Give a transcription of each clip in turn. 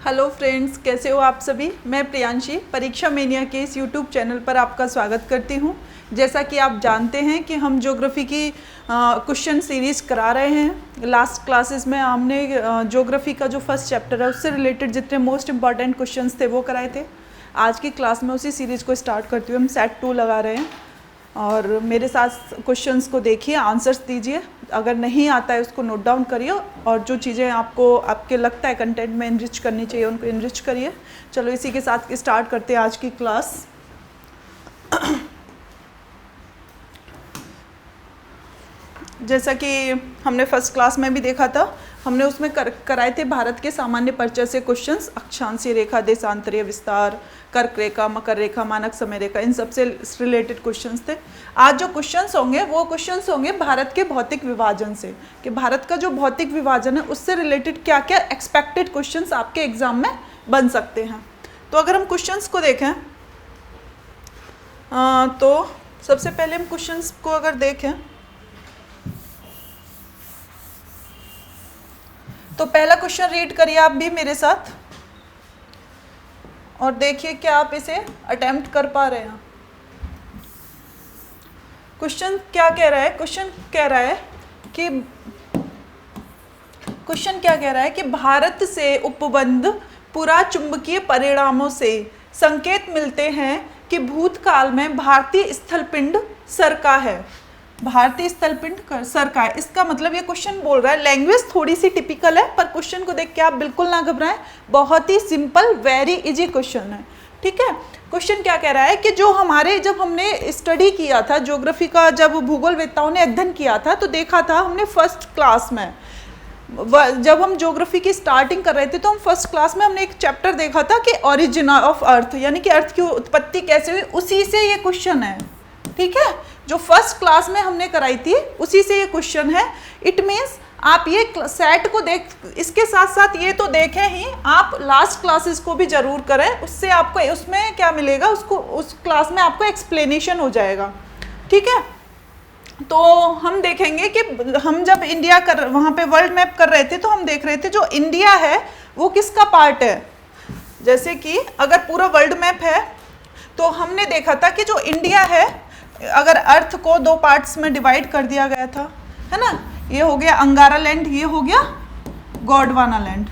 Hello friends, कैसे हो आप सभी। मैं प्रियांशी परीक्षा मेनिया के इस यूट्यूब चैनल पर आपका स्वागत करती हूं। जैसा कि आप जानते हैं कि हम ज्योग्राफी की क्वेश्चन सीरीज़ करा रहे हैं। लास्ट क्लासेस में हमने ज्योग्राफी का जो फर्स्ट चैप्टर है उससे रिलेटेड जितने मोस्ट इंपॉर्टेंट क्वेश्चंस थे वो कराए थे। आज की क्लास में उसी सीरीज़ को स्टार्ट करते हुए हम सेट 2 लगा रहे हैं और मेरे साथ क्वेश्चंस को देखिए, आंसर्स दीजिए। अगर नहीं आता है उसको नोट डाउन करिए और जो चीज़ें आपको आपके लगता है कंटेंट में इनरिच करनी चाहिए उनको इनरिच करिए। चलो इसी के साथ स्टार्ट करते हैं आज की क्लास। जैसा कि हमने फर्स्ट क्लास में भी देखा था, हमने उसमें कराए थे भारत के सामान्य परिचय से क्वेश्चंस, अक्षांशीय रेखा, देशांतरीय विस्तार, कर्क रेखा, मकर रेखा, मानक समय रेखा, इन सबसे रिलेटेड क्वेश्चंस थे। आज जो क्वेश्चंस होंगे वो क्वेश्चंस होंगे भारत के भौतिक विभाजन से, कि भारत का जो भौतिक विभाजन है उससे रिलेटेड क्या क्या एक्सपेक्टेड क्वेश्चंस आपके एग्जाम में बन सकते हैं। तो अगर हम क्वेश्चंस को देखें तो सबसे पहले हम क्वेश्चंस को अगर देखें तो पहला क्वेश्चन रीड करिए आप भी मेरे साथ और देखिए क्या आप इसे अटेम्प्ट कर पा रहे हैं। क्वेश्चन क्या कह रहा है? क्वेश्चन कह रहा है कि भारत से उपबंध पुरा चुंबकीय परिणामों से संकेत मिलते हैं कि भूतकाल में भारतीय स्थलपिंड सरका है। भारतीय स्थलपिंड सरका है, इसका मतलब ये क्वेश्चन बोल रहा है। लैंग्वेज थोड़ी सी टिपिकल है पर क्वेश्चन को देख के आप बिल्कुल ना घबराएं, बहुत ही सिंपल वेरी इजी क्वेश्चन है। ठीक है, क्वेश्चन क्या कह रहा है कि जो हमारे जब हमने स्टडी किया था ज्योग्राफी का, जब भूगोलवेत्ताओं ने अध्ययन किया था तो देखा था हमने फर्स्ट क्लास में, जब हम ज्योग्राफी की स्टार्टिंग कर रहे थे तो हम फर्स्ट क्लास में हमने एक चैप्टर देखा था कि ओरिजिन ऑफ अर्थ, यानी कि अर्थ की उत्पत्ति कैसे हुई, उसी से ये क्वेश्चन है। ठीक है, जो फर्स्ट क्लास में हमने कराई थी उसी से ये क्वेश्चन है। इट मीन्स आप ये सेट को देख, इसके साथ साथ ये तो देखें ही, आप लास्ट क्लासेस को भी जरूर करें, उससे आपको उसमें क्या मिलेगा, उसको उस क्लास में आपको एक्सप्लेनेशन हो जाएगा। ठीक है, तो हम देखेंगे कि हम जब इंडिया कर वहाँ पे वर्ल्ड मैप कर रहे थे तो हम देख रहे थे जो इंडिया है वो किसका पार्ट है। जैसे कि अगर पूरा वर्ल्ड मैप है तो हमने देखा था कि जो इंडिया है, अगर अर्थ को दो पार्ट्स में डिवाइड कर दिया गया था, है ना, ये हो गया अंगारा लैंड, ये हो गया गोंडवाना लैंड।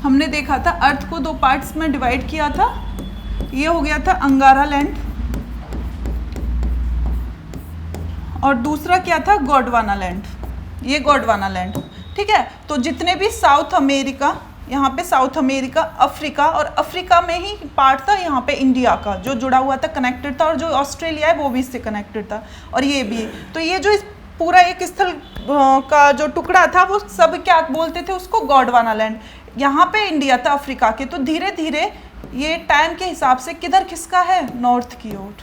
हमने देखा था अर्थ को दो पार्ट्स में डिवाइड किया था, ये हो गया था अंगारा लैंड और दूसरा क्या था, गोंडवाना लैंड, ये गोंडवाना लैंड। ठीक है, तो जितने भी साउथ अमेरिका, यहाँ पे साउथ अमेरिका, अफ्रीका, और अफ्रीका में ही पार्ट था यहाँ पे इंडिया का जो जुड़ा हुआ था, कनेक्टेड था, और जो ऑस्ट्रेलिया है वो भी इससे कनेक्टेड था, और ये भी। तो ये जो इस पूरा एक स्थल का जो टुकड़ा था वो सब क्या बोलते थे उसको, गोंडवाना लैंड। यहाँ पे इंडिया था अफ्रीका के, तो धीरे धीरे ये टाइम के हिसाब से किधर खिसका है, नॉर्थ की ओर।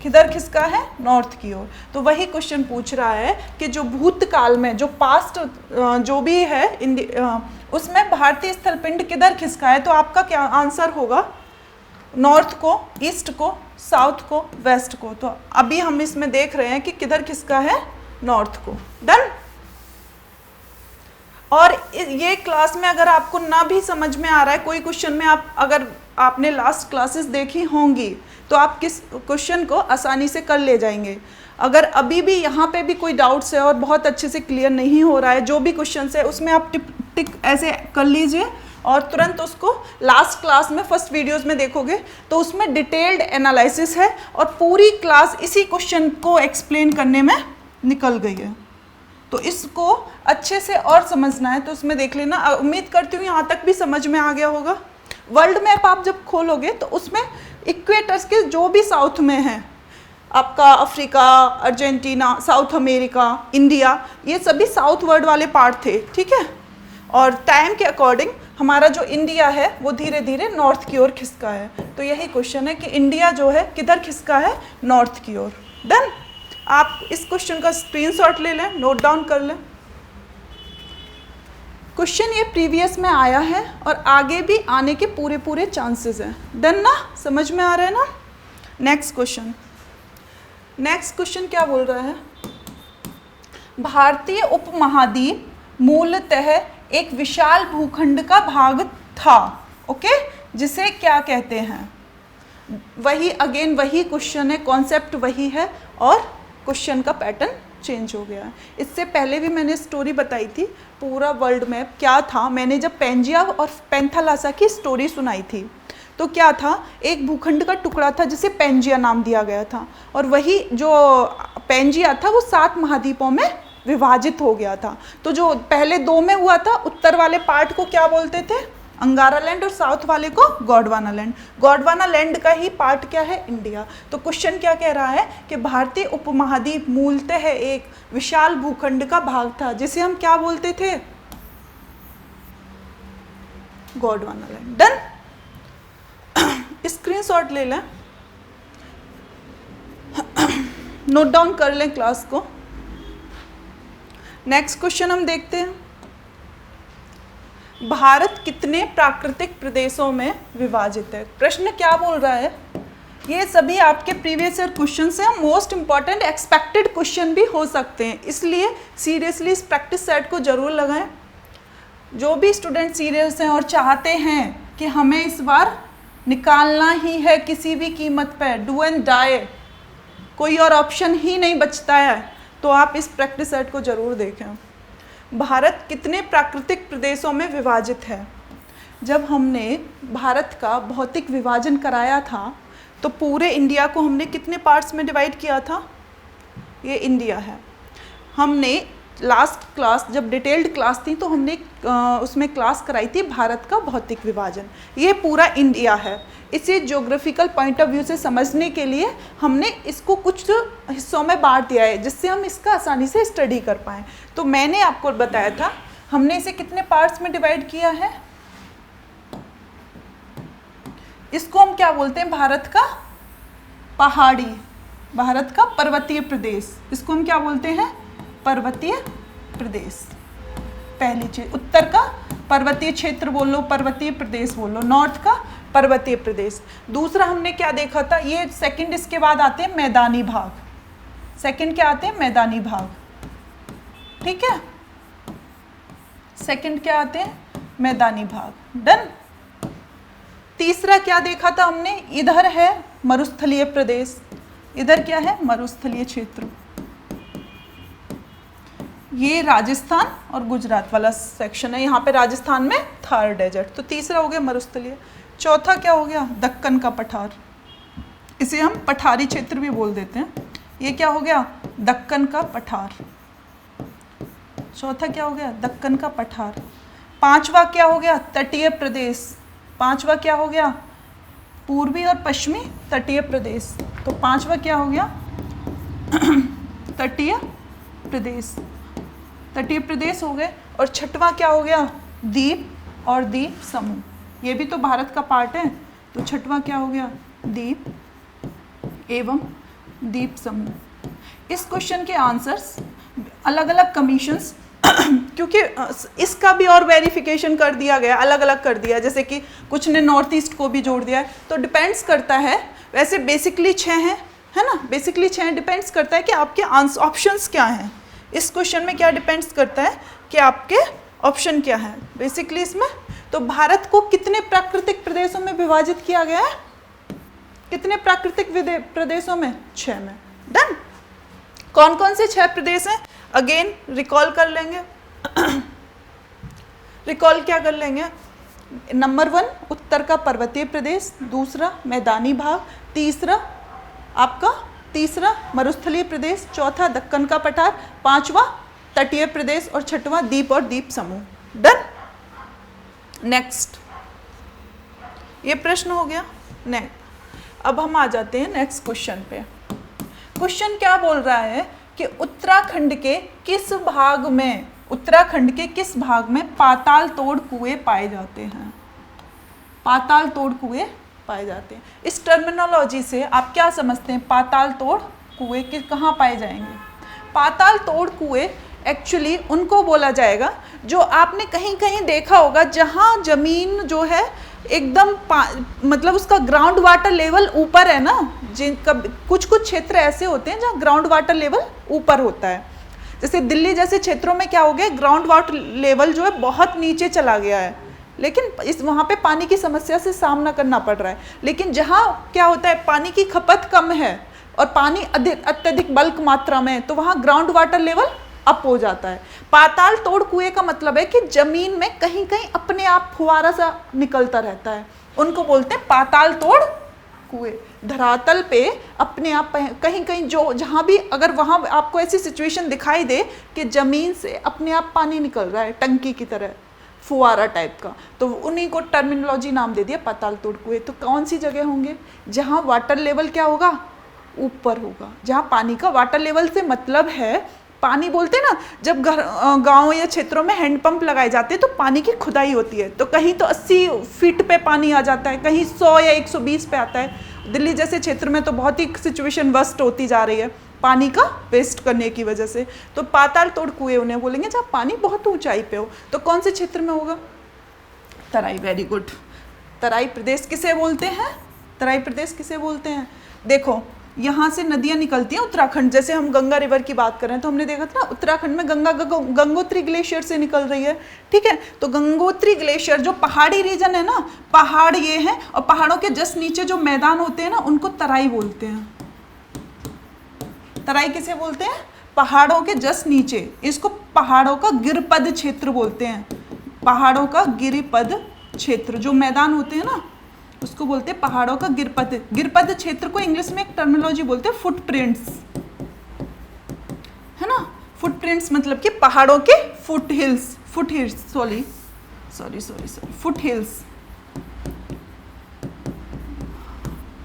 किधर खिसका है, नॉर्थ की ओर। तो वही क्वेश्चन पूछ रहा है कि जो भूतकाल में, जो पास्ट जो भी है उसमें भारतीय स्थलपिंड किधर खिसका है। तो आपका क्या आंसर होगा, नॉर्थ को, ईस्ट को, साउथ को, वेस्ट को। तो अभी हम इसमें देख रहे हैं कि किधर खिसका है, नॉर्थ को। डन। और ये क्लास में अगर आपको ना भी समझ में आ रहा है कोई क्वेश्चन में, आप अगर आपने लास्ट क्लासेस देखी होंगी तो आप किस क्वेश्चन को आसानी से कर ले जाएंगे। अगर अभी भी यहाँ पे भी कोई डाउट्स है और बहुत अच्छे से क्लियर नहीं हो रहा है, जो भी क्वेश्चन है उसमें आप टिक ऐसे कर लीजिए और तुरंत उसको लास्ट क्लास में फर्स्ट वीडियोस में देखोगे तो उसमें डिटेल्ड एनालिसिस है और पूरी क्लास इसी क्वेश्चन को एक्सप्लेन करने में निकल गई है। तो इसको अच्छे से और समझना है तो उसमें देख लेना। उम्मीद करती हूँ यहाँ तक भी समझ में आ गया होगा। वर्ल्ड मैप आप जब खोलोगे तो उसमें इक्वेटर्स के जो भी साउथ में हैं, आपका Africa, Argentina, south America, India, ये सभी साउथ वर्ल्ड वाले पार्ट थे। ठीक है, और टाइम के अकॉर्डिंग हमारा जो इंडिया है वो धीरे धीरे नॉर्थ की ओर खिसका है। तो यही क्वेश्चन है कि इंडिया जो है किधर खिसका है, नॉर्थ की ओर। डन। आप इस क्वेश्चन का स्क्रीनशॉट ले लें, नोट डाउन कर लें। क्वेश्चन ये प्रीवियस में आया है और आगे भी आने के पूरे चांसेस हैं। डन ना, समझ में आ रहा है ना। नेक्स्ट क्वेश्चन क्या बोल रहा है, भारतीय उपमहाद्वीप मूलतः एक विशाल भूखंड का भाग था, ओके, जिसे क्या कहते हैं? वही अगेन वही क्वेश्चन है, कॉन्सेप्ट वही है और क्वेश्चन का पैटर्न चेंज हो गया है। इससे पहले भी मैंने स्टोरी बताई थी, पूरा वर्ल्ड मैप क्या था। मैंने जब पेंजिया और पेंथालासा की स्टोरी सुनाई थी तो क्या था, एक भूखंड का टुकड़ा था जिसे पेंजिया नाम दिया गया था, और वही जो पेंजिया था वो 7 महाद्वीपों में विभाजित हो गया था। तो जो पहले 2 में हुआ था, उत्तर वाले पार्ट को क्या बोलते थे? अंगारा लैंड, और साउथ वाले को गोंडवाना लैंड। गोंडवाना लैंड का ही पार्ट क्या है? इंडिया। तो क्वेश्चन क्या कह रहा है कि भारतीय उपमहाद्वीप मूलतः एक विशाल भूखंड का भाग था जिसे हम क्या बोलते थे? गोंडवाना लैंड। डन। स्क्रीनशॉट ले लें, नोट डाउन कर लें क्लास को। नेक्स्ट क्वेश्चन हम देखते हैं, भारत कितने प्राकृतिक प्रदेशों में विभाजित है? प्रश्न क्या बोल रहा है? ये सभी आपके प्रीवियस ईयर क्वेश्चन से मोस्ट इंपॉर्टेंट एक्सपेक्टेड क्वेश्चन भी हो सकते हैं, इसलिए सीरियसली इस प्रैक्टिस सेट को जरूर लगाएं। जो भी स्टूडेंट सीरियस हैं और चाहते हैं कि हमें इस बार निकालना ही है किसी भी कीमत पर, डू एंड डाई, कोई और ऑप्शन ही नहीं बचता है, तो आप इस प्रैक्टिस सेट को जरूर देखें। भारत कितने प्राकृतिक प्रदेशों में विभाजित है? जब हमने भारत का भौतिक विभाजन कराया था तो पूरे इंडिया को हमने कितने पार्ट्स में डिवाइड किया था? ये इंडिया है। हमने लास्ट क्लास जब डिटेल्ड क्लास थी तो हमने उसमें क्लास कराई थी भारत का भौतिक विभाजन। ये पूरा इंडिया है। इसे ज्योग्राफिकल पॉइंट ऑफ व्यू से समझने के लिए हमने इसको कुछ हिस्सों में बांट दिया है जिससे हम इसका आसानी से स्टडी कर पाएँ। तो मैंने आपको बताया था हमने इसे कितने पार्ट्स में डिवाइड किया है। इसको हम क्या बोलते हैं? भारत का पहाड़ी, भारत का पर्वतीय प्रदेश, इसको हम क्या बोलते हैं? पर्वतीय प्रदेश। पहली चीज, उत्तर का पर्वतीय क्षेत्र बोल लो, पर्वतीय प्रदेश बोल लो, नॉर्थ का पर्वतीय प्रदेश। दूसरा हमने क्या देखा था? ये सेकंड, इसके बाद आते हैं मैदानी भाग। सेकंड क्या आते हैं? मैदानी भाग, ठीक है। सेकंड क्या आते हैं? मैदानी भाग। डन। तीसरा क्या देखा था हमने? इधर है मरुस्थलीय प्रदेश, इधर क्या है? मरुस्थलीय क्षेत्र। ये राजस्थान और गुजरात वाला सेक्शन है, यहाँ पे राजस्थान में थार डेजर्ट। तो तीसरा हो गया मरुस्थलीय। चौथा क्या हो गया? दक्कन का पठार, इसे हम पठारी क्षेत्र भी बोल देते हैं। ये क्या हो गया? दक्कन का पठार। चौथा क्या हो गया? दक्कन का पठार। पांचवा क्या हो गया? तटीय प्रदेश। पांचवा क्या हो गया? पूर्वी और पश्चिमी तटीय प्रदेश। तो पांचवा क्या हो गया? तटीय प्रदेश। तटीय प्रदेश हो गए। और छठवां क्या हो गया? द्वीप और द्वीप समूह। ये भी तो भारत का पार्ट है। तो छठवां क्या हो गया? द्वीप एवं द्वीप समूह। इस क्वेश्चन के आंसर्स अलग अलग कमीशंस क्योंकि इसका भी और वेरिफिकेशन कर दिया गया, अलग अलग कर दिया, जैसे कि कुछ ने नॉर्थ ईस्ट को भी जोड़ दिया है। तो डिपेंड्स करता है, वैसे बेसिकली 6 हैं, है ना, बेसिकली 6 डिपेंड्स करता है कि आपके ऑप्शंस क्या हैं। इस क्वेश्चन में क्या डिपेंड्स करता है कि आपके ऑप्शन क्या है बेसिकली इसमें। तो भारत को कितने प्राकृतिक प्रदेशों में विभाजित किया गया है? कितने प्राकृतिक प्रदेशों में? 6 में। डन। कौन कौन से 6 प्रदेश हैं? अगेन रिकॉल कर लेंगे। रिकॉल क्या कर लेंगे? नंबर 1 उत्तर का पर्वतीय प्रदेश, दूसरा मैदानी भाग, तीसरा मरुस्थलीय प्रदेश, चौथा दक्कन का पठार, पांचवा तटीय प्रदेश और छठवां द्वीप और द्वीप समूह। डन। नेक्स्ट, ये प्रश्न हो गया। नेक्स्ट, अब हम आ जाते हैं नेक्स्ट क्वेश्चन पे। क्वेश्चन क्या बोल रहा है कि उत्तराखंड के किस भाग में पाताल तोड़ कुएं पाए जाते हैं? पाताल तोड़ कुएं पाए जाते हैं। इस टर्मिनोलॉजी से आप क्या समझते हैं? पाताल तोड़ कुएं कहाँ पाए जाएंगे? पाताल तोड़ कुएं एक्चुअली उनको बोला जाएगा जो आपने कहीं कहीं देखा होगा जहाँ जमीन जो है एकदम मतलब उसका ग्राउंड वाटर लेवल ऊपर है ना। कुछ क्षेत्र ऐसे होते हैं जहाँ ग्राउंड वाटर लेवल ऊपर होता है, जैसे दिल्ली जैसे क्षेत्रों में क्या हो गया, ग्राउंड वाटर लेवल जो है बहुत नीचे चला गया है, लेकिन इस वहाँ पे पानी की समस्या से सामना करना पड़ रहा है। लेकिन जहाँ क्या होता है, पानी की खपत कम है और पानी अत्यधिक बल्क मात्रा में, तो वहाँ ग्राउंड वाटर लेवल अप हो जाता है। पाताल तोड़ कुएं का मतलब है कि जमीन में कहीं कहीं अपने आप फुहारा सा निकलता रहता है, उनको बोलते हैं पाताल तोड़ कुएं। धरातल पे अपने आप कहीं कहीं जो जहाँ भी अगर वहाँ आपको ऐसी सिचुएशन दिखाई दे कि जमीन से अपने आप पानी निकल रहा है टंकी की तरह, फुहारा टाइप का, तो उन्हीं को टर्मिनोलॉजी नाम दे दिया पाताल तोड़ कुएं। तो कौन सी जगह होंगे जहाँ वाटर लेवल क्या होगा, ऊपर होगा, जहाँ पानी का वाटर लेवल से मतलब है, पानी बोलते हैं ना, जब गांव या क्षेत्रों में हैंडपंप लगाए जाते हैं तो पानी की खुदाई होती है, तो कहीं तो 80 फीट पे पानी आ जाता है, कहीं 100 या 120 पे आता है। दिल्ली जैसे क्षेत्र में तो बहुत ही सिचुएशन वर्स्ट होती जा रही है पानी का वेस्ट करने की वजह से। तो पाताल तोड़ कुएं उन्हें बोलेंगे जहाँ पानी बहुत ऊंचाई पे हो। तो कौन से क्षेत्र में होगा, तराई, वेरी गुड। तराई प्रदेश किसे बोलते हैं, तराई प्रदेश किसे बोलते हैं? देखो यहाँ से नदियाँ निकलती हैं उत्तराखंड, जैसे हम गंगा रिवर की बात करें तो हमने देखा था ना उत्तराखंड में गंगोत्री ग्लेशियर से निकल रही है, ठीक है। तो गंगोत्री ग्लेशियर जो पहाड़ी रीजन है ना, पहाड़ ये हैं और पहाड़ों के जस्ट नीचे जो मैदान होते हैं ना उनको तराई बोलते हैं। तराई किसे बोलते हैं? पहाड़ों के जस्ट नीचे, इसको पहाड़ों का गिरपद क्षेत्र बोलते हैं। पहाड़ों का गिरिपद क्षेत्र, जो मैदान होते हैं ना उसको बोलते हैं पहाड़ों का गिरपद। गिरपद क्षेत्र को इंग्लिश में एक टर्मिनोलॉजी बोलते हैं फुटप्रिंट्स, है ना। फुटप्रिंट्स मतलब कि पहाड़ों के फुट हिल्स, फुट हिल्स,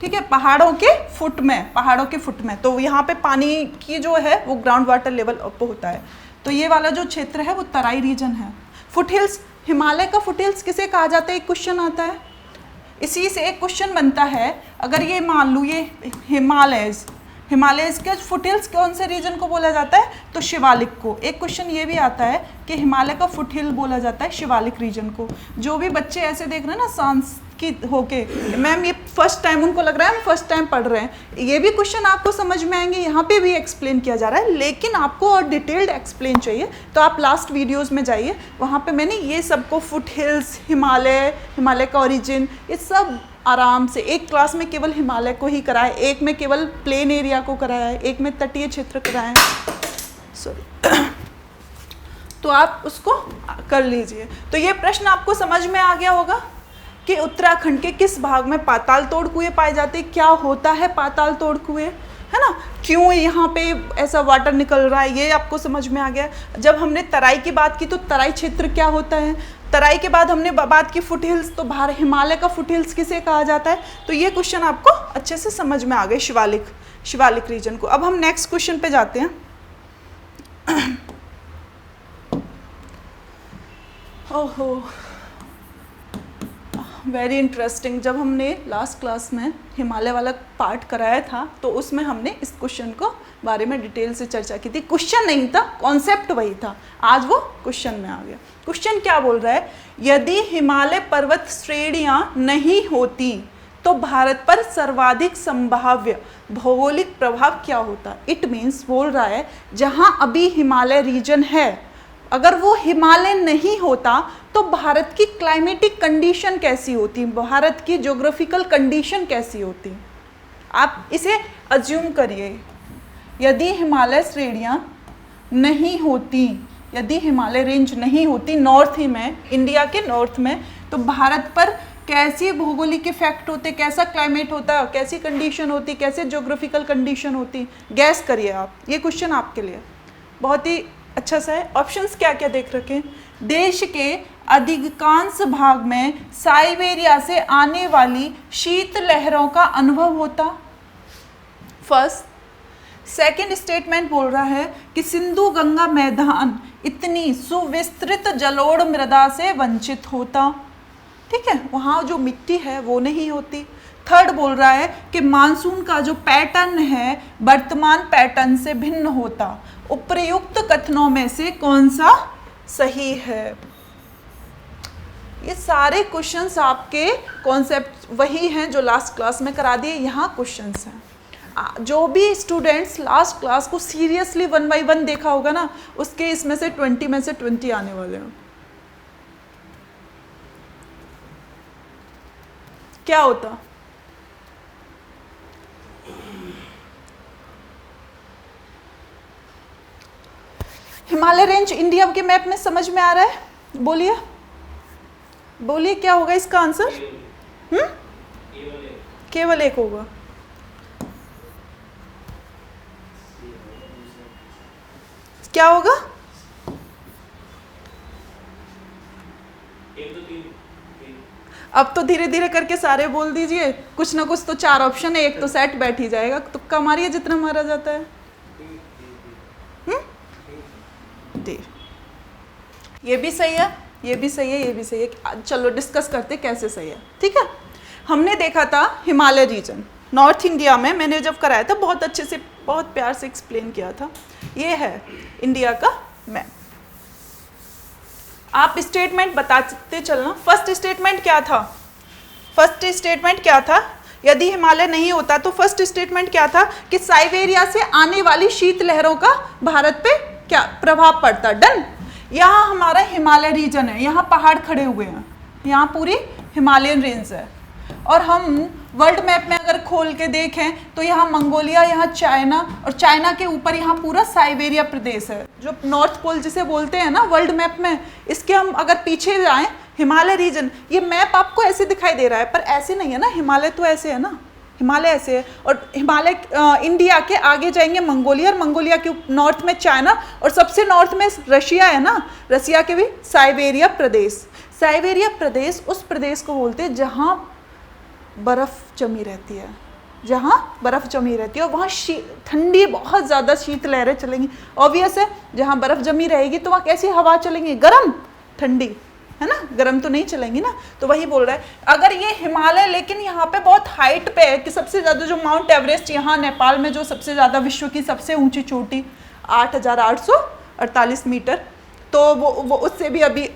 ठीक है, पहाड़ों के फुट में, तो यहाँ पे पानी की जो है वो ग्राउंड वाटर लेवल अप होता है। तो ये वाला जो क्षेत्र है वो तराई रीजन है। फुट हिल्स, हिमालय का फुट हिल्स किसे कहा जाता है, एक क्वेश्चन आता है, इसी से एक क्वेश्चन बनता है। अगर ये मान लूँ ये हिमालयस के फुट हिल्स कौन से रीजन को बोला जाता है, तो शिवालिक को। एक क्वेश्चन ये भी आता है कि हिमालय का फुट हिल बोला जाता है शिवालिक रीजन को। जो भी बच्चे ऐसे देख रहे हैं ना सांस की होके, मैम ये फर्स्ट टाइम उनको लग रहा है हम फर्स्ट टाइम पढ़ रहे हैं, ये भी क्वेश्चन आपको समझ में आएंगे, यहाँ पे भी एक्सप्लेन किया जा रहा है, लेकिन आपको और डिटेल्ड एक्सप्लेन चाहिए तो आप लास्ट वीडियोस में जाइए, वहाँ पे मैंने ये सबको फुट हिल्स, हिमालय का ओरिजिन, ये सब आराम से एक क्लास में केवल हिमालय को ही कराया, एक में केवल प्लेन एरिया को कराया है, एक में तटीय क्षेत्र कराया है, सॉरी। तो आप उसको कर लीजिए। तो ये प्रश्न आपको समझ में आ गया होगा कि उत्तराखंड के किस भाग में पाताल तोड़ कुएं पाए जाते हैं, क्या होता है पाताल तोड़ कुएं, है ना, क्यों यहाँ पे ऐसा वाटर निकल रहा है, ये आपको समझ में आ गया। जब हमने तराई की बात की तो तराई क्षेत्र क्या होता है, तराई के बाद हमने बात की फुट हिल्स, तो हिमालय का फुट हिल्स किसे कहा जाता है, तो ये क्वेश्चन आपको अच्छे से समझ में आ गए शिवालिक रीजन को। अब हम नेक्स्ट क्वेश्चन पे जाते हैं। ओहो, वेरी इंटरेस्टिंग। जब हमने लास्ट क्लास में हिमालय वाला पार्ट कराया था तो उसमें हमने इस क्वेश्चन को बारे में डिटेल से चर्चा की थी। क्वेश्चन नहीं था, कॉन्सेप्ट वही था, आज वो क्वेश्चन में आ गया। क्वेश्चन क्या बोल रहा है, यदि हिमालय पर्वत श्रेणियां नहीं होती तो भारत पर सर्वाधिक संभाव्य भौगोलिक प्रभाव क्या होता। इट मीन्स बोल रहा है जहां अभी हिमालय रीजन है, अगर वो हिमालय नहीं होता तो भारत की क्लाइमेटिक कंडीशन कैसी होती, भारत की ज्योग्राफिकल कंडीशन कैसी होती। आप इसे अज्यूम करिए, यदि हिमालय श्रेणियां नहीं होती, यदि हिमालय रेंज नहीं होती नॉर्थ ही में, इंडिया के नॉर्थ में, तो भारत पर कैसी भौगोलिक इफेक्ट होते, कैसा क्लाइमेट होता, कैसी कंडीशन होती, कैसे ज्योग्राफिकल कंडीशन होती, गैस करिए आप। ये क्वेश्चन आपके लिए बहुत ही अच्छा सा है। ऑप्शंस क्या क्या देख रखे, देश के अधिकांश भाग में साइबेरिया से आने वाली शीत लहरों का अनुभव होता, फर्स्ट। सेकंड स्टेटमेंट बोल रहा है कि सिंधु गंगा मैदान इतनी सुविस्तृत जलोढ़ मृदा से वंचित होता, ठीक है, वहाँ जो मिट्टी है वो नहीं होती। थर्ड बोल रहा है कि मानसून का जो पैटर्न है वर्तमान पैटर्न से भिन्न होता। उपर्युक्त कथनों में से कौन सा सही है। ये सारे क्वेश्चंस आपके कॉन्सेप्ट वही हैं जो लास्ट क्लास में करा दिए, यहाँ क्वेश्चंस हैं। जो भी स्टूडेंट्स लास्ट क्लास को सीरियसली 1 by 1 देखा होगा ना, उसके इसमें से 20 में से 20 आने वाले हैं। क्या होता? हिमालय रेंज इंडिया के मैप में समझ में आ रहा है? बोलिए बोलिए, क्या होगा इसका आंसर? केवल एक होगा। क्या होगा? अब तो धीरे धीरे करके सारे बोल दीजिए, कुछ ना कुछ तो 4 ऑप्शन है, एक तो सेट बैठ ही जाएगा। तुक्का मारिए जितना मारा जाता है। डी, ये भी सही है, ये भी सही है, ये भी सही है। चलो डिस्कस करते कैसे सही है। ठीक है, हमने देखा था हिमालय रीजन नॉर्थ इंडिया में, मैंने जब कराया था बहुत अच्छे से, बहुत प्यार से एक्सप्लेन किया था। ये है इंडिया का मैप। आप स्टेटमेंट बताते चलना। फर्स्ट स्टेटमेंट क्या था? फर्स्ट स्टेटमेंट क्या था? यदि हिमालय नहीं होता तो फर्स्ट स्टेटमेंट क्या था कि साइबेरिया से आने वाली शीत लहरों का भारत पे क्या प्रभाव पड़ता। डन। यहाँ हमारा हिमालय रीजन है, यहाँ पहाड़ खड़े हुए हैं, यहाँ पूरी हिमालयन रेंज है। और हम वर्ल्ड मैप में अगर खोल के देखें तो यहाँ मंगोलिया, यहाँ चाइना, और चाइना के ऊपर यहाँ पूरा साइबेरिया प्रदेश है, जो नॉर्थ पोल जिसे बोलते हैं ना वर्ल्ड मैप में। इसके हम अगर पीछे जाएं, हिमालय रीजन, ये मैप आपको ऐसे दिखाई दे रहा है पर ऐसे नहीं है ना, हिमालय तो ऐसे है ना, हिमालय ऐसे है। और हिमालय इंडिया के आगे जाएंगे मंगोलिया, और मंगोलिया के नॉर्थ में चाइना, और सबसे नॉर्थ में रशिया है ना, रशिया के भी साइबेरिया प्रदेश। साइबेरिया प्रदेश उस प्रदेश को बोलते हैं जहाँ बर्फ़ जमी रहती है, जहाँ बर्फ़ जमी रहती है, और वहाँ ठंडी बहुत ज़्यादा शीत लहरें चलेंगी। ऑब्वियस है, जहाँ बर्फ़ जमी रहेगी तो वहाँ कैसी हवा चलेंगी? गर्म, ठंडी, है ना, गर्म तो नहीं चलेंगी ना। तो वही बोल रहा है, अगर ये हिमालय लेकिन यहाँ पे बहुत हाइट पे है कि सबसे ज़्यादा जो माउंट एवरेस्ट यहाँ नेपाल में, जो सबसे ज़्यादा विश्व की सबसे ऊंची चोटी 8,848 मीटर, तो वो उससे भी अभी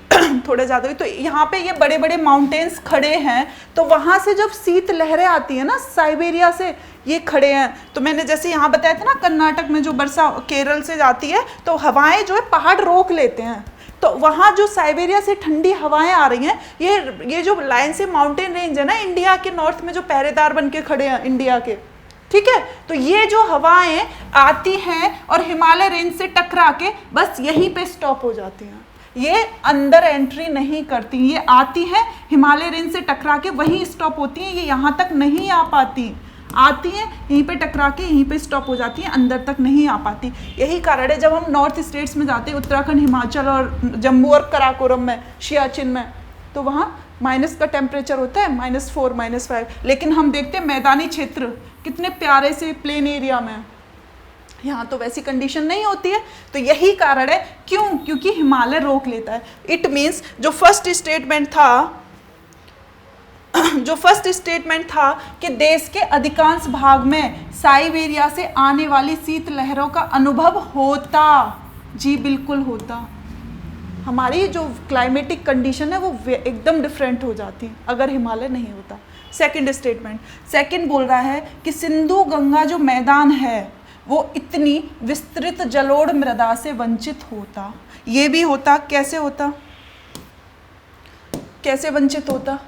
थोड़े ज़्यादा हुई। तो यहाँ पे ये बड़े बड़े माउंटेन्स खड़े हैं, तो वहाँ से जब शीत लहरें आती हैं ना साइबेरिया से, ये खड़े हैं। तो मैंने जैसे यहाँ बताया था ना, कर्नाटक में जो वर्षा केरल से जाती है तो हवाएं जो है पहाड़ रोक लेते हैं, तो वहाँ जो साइबेरिया से ठंडी हवाएं आ रही हैं, ये जो लाइन से माउंटेन रेंज है ना इंडिया के नॉर्थ में, जो पहरेदार बन के खड़े हैं इंडिया के, ठीक है, तो ये जो हवाएं आती हैं और हिमालय रेंज से टकरा के बस यहीं पे स्टॉप हो जाती हैं, ये अंदर एंट्री नहीं करती, ये आती हैं हिमालय रेंज से टकरा के वहीं स्टॉप होती हैं, ये यहाँ तक नहीं आ पाती, आती हैं यहीं पे टकरा के यहीं पे स्टॉप हो जाती हैं, अंदर तक नहीं आ पाती। यही कारण है जब हम नॉर्थ स्टेट्स में जाते हैं, उत्तराखंड, हिमाचल और जम्मू और कराकोरम में, सियाचिन में, तो वहाँ माइनस का टेम्परेचर होता है, -4 -5, लेकिन हम देखते हैं मैदानी क्षेत्र कितने प्यारे से प्लेन एरिया में, यहाँ तो वैसी कंडीशन नहीं होती है। तो यही कारण है, क्यों? क्योंकि हिमालय रोक लेता है। इट मीन्स जो फर्स्ट स्टेटमेंट था कि देश के अधिकांश भाग में साइबेरिया से आने वाली शीत लहरों का अनुभव होता, जी बिल्कुल होता। हमारी जो क्लाइमेटिक कंडीशन है वो एकदम डिफरेंट हो जाती अगर हिमालय नहीं होता। सेकंड बोल रहा है कि सिंधु गंगा जो मैदान है वो इतनी विस्तृत जलोढ़ मृदा से वंचित होता। ये भी होता, कैसे होता, कैसे वंचित होता?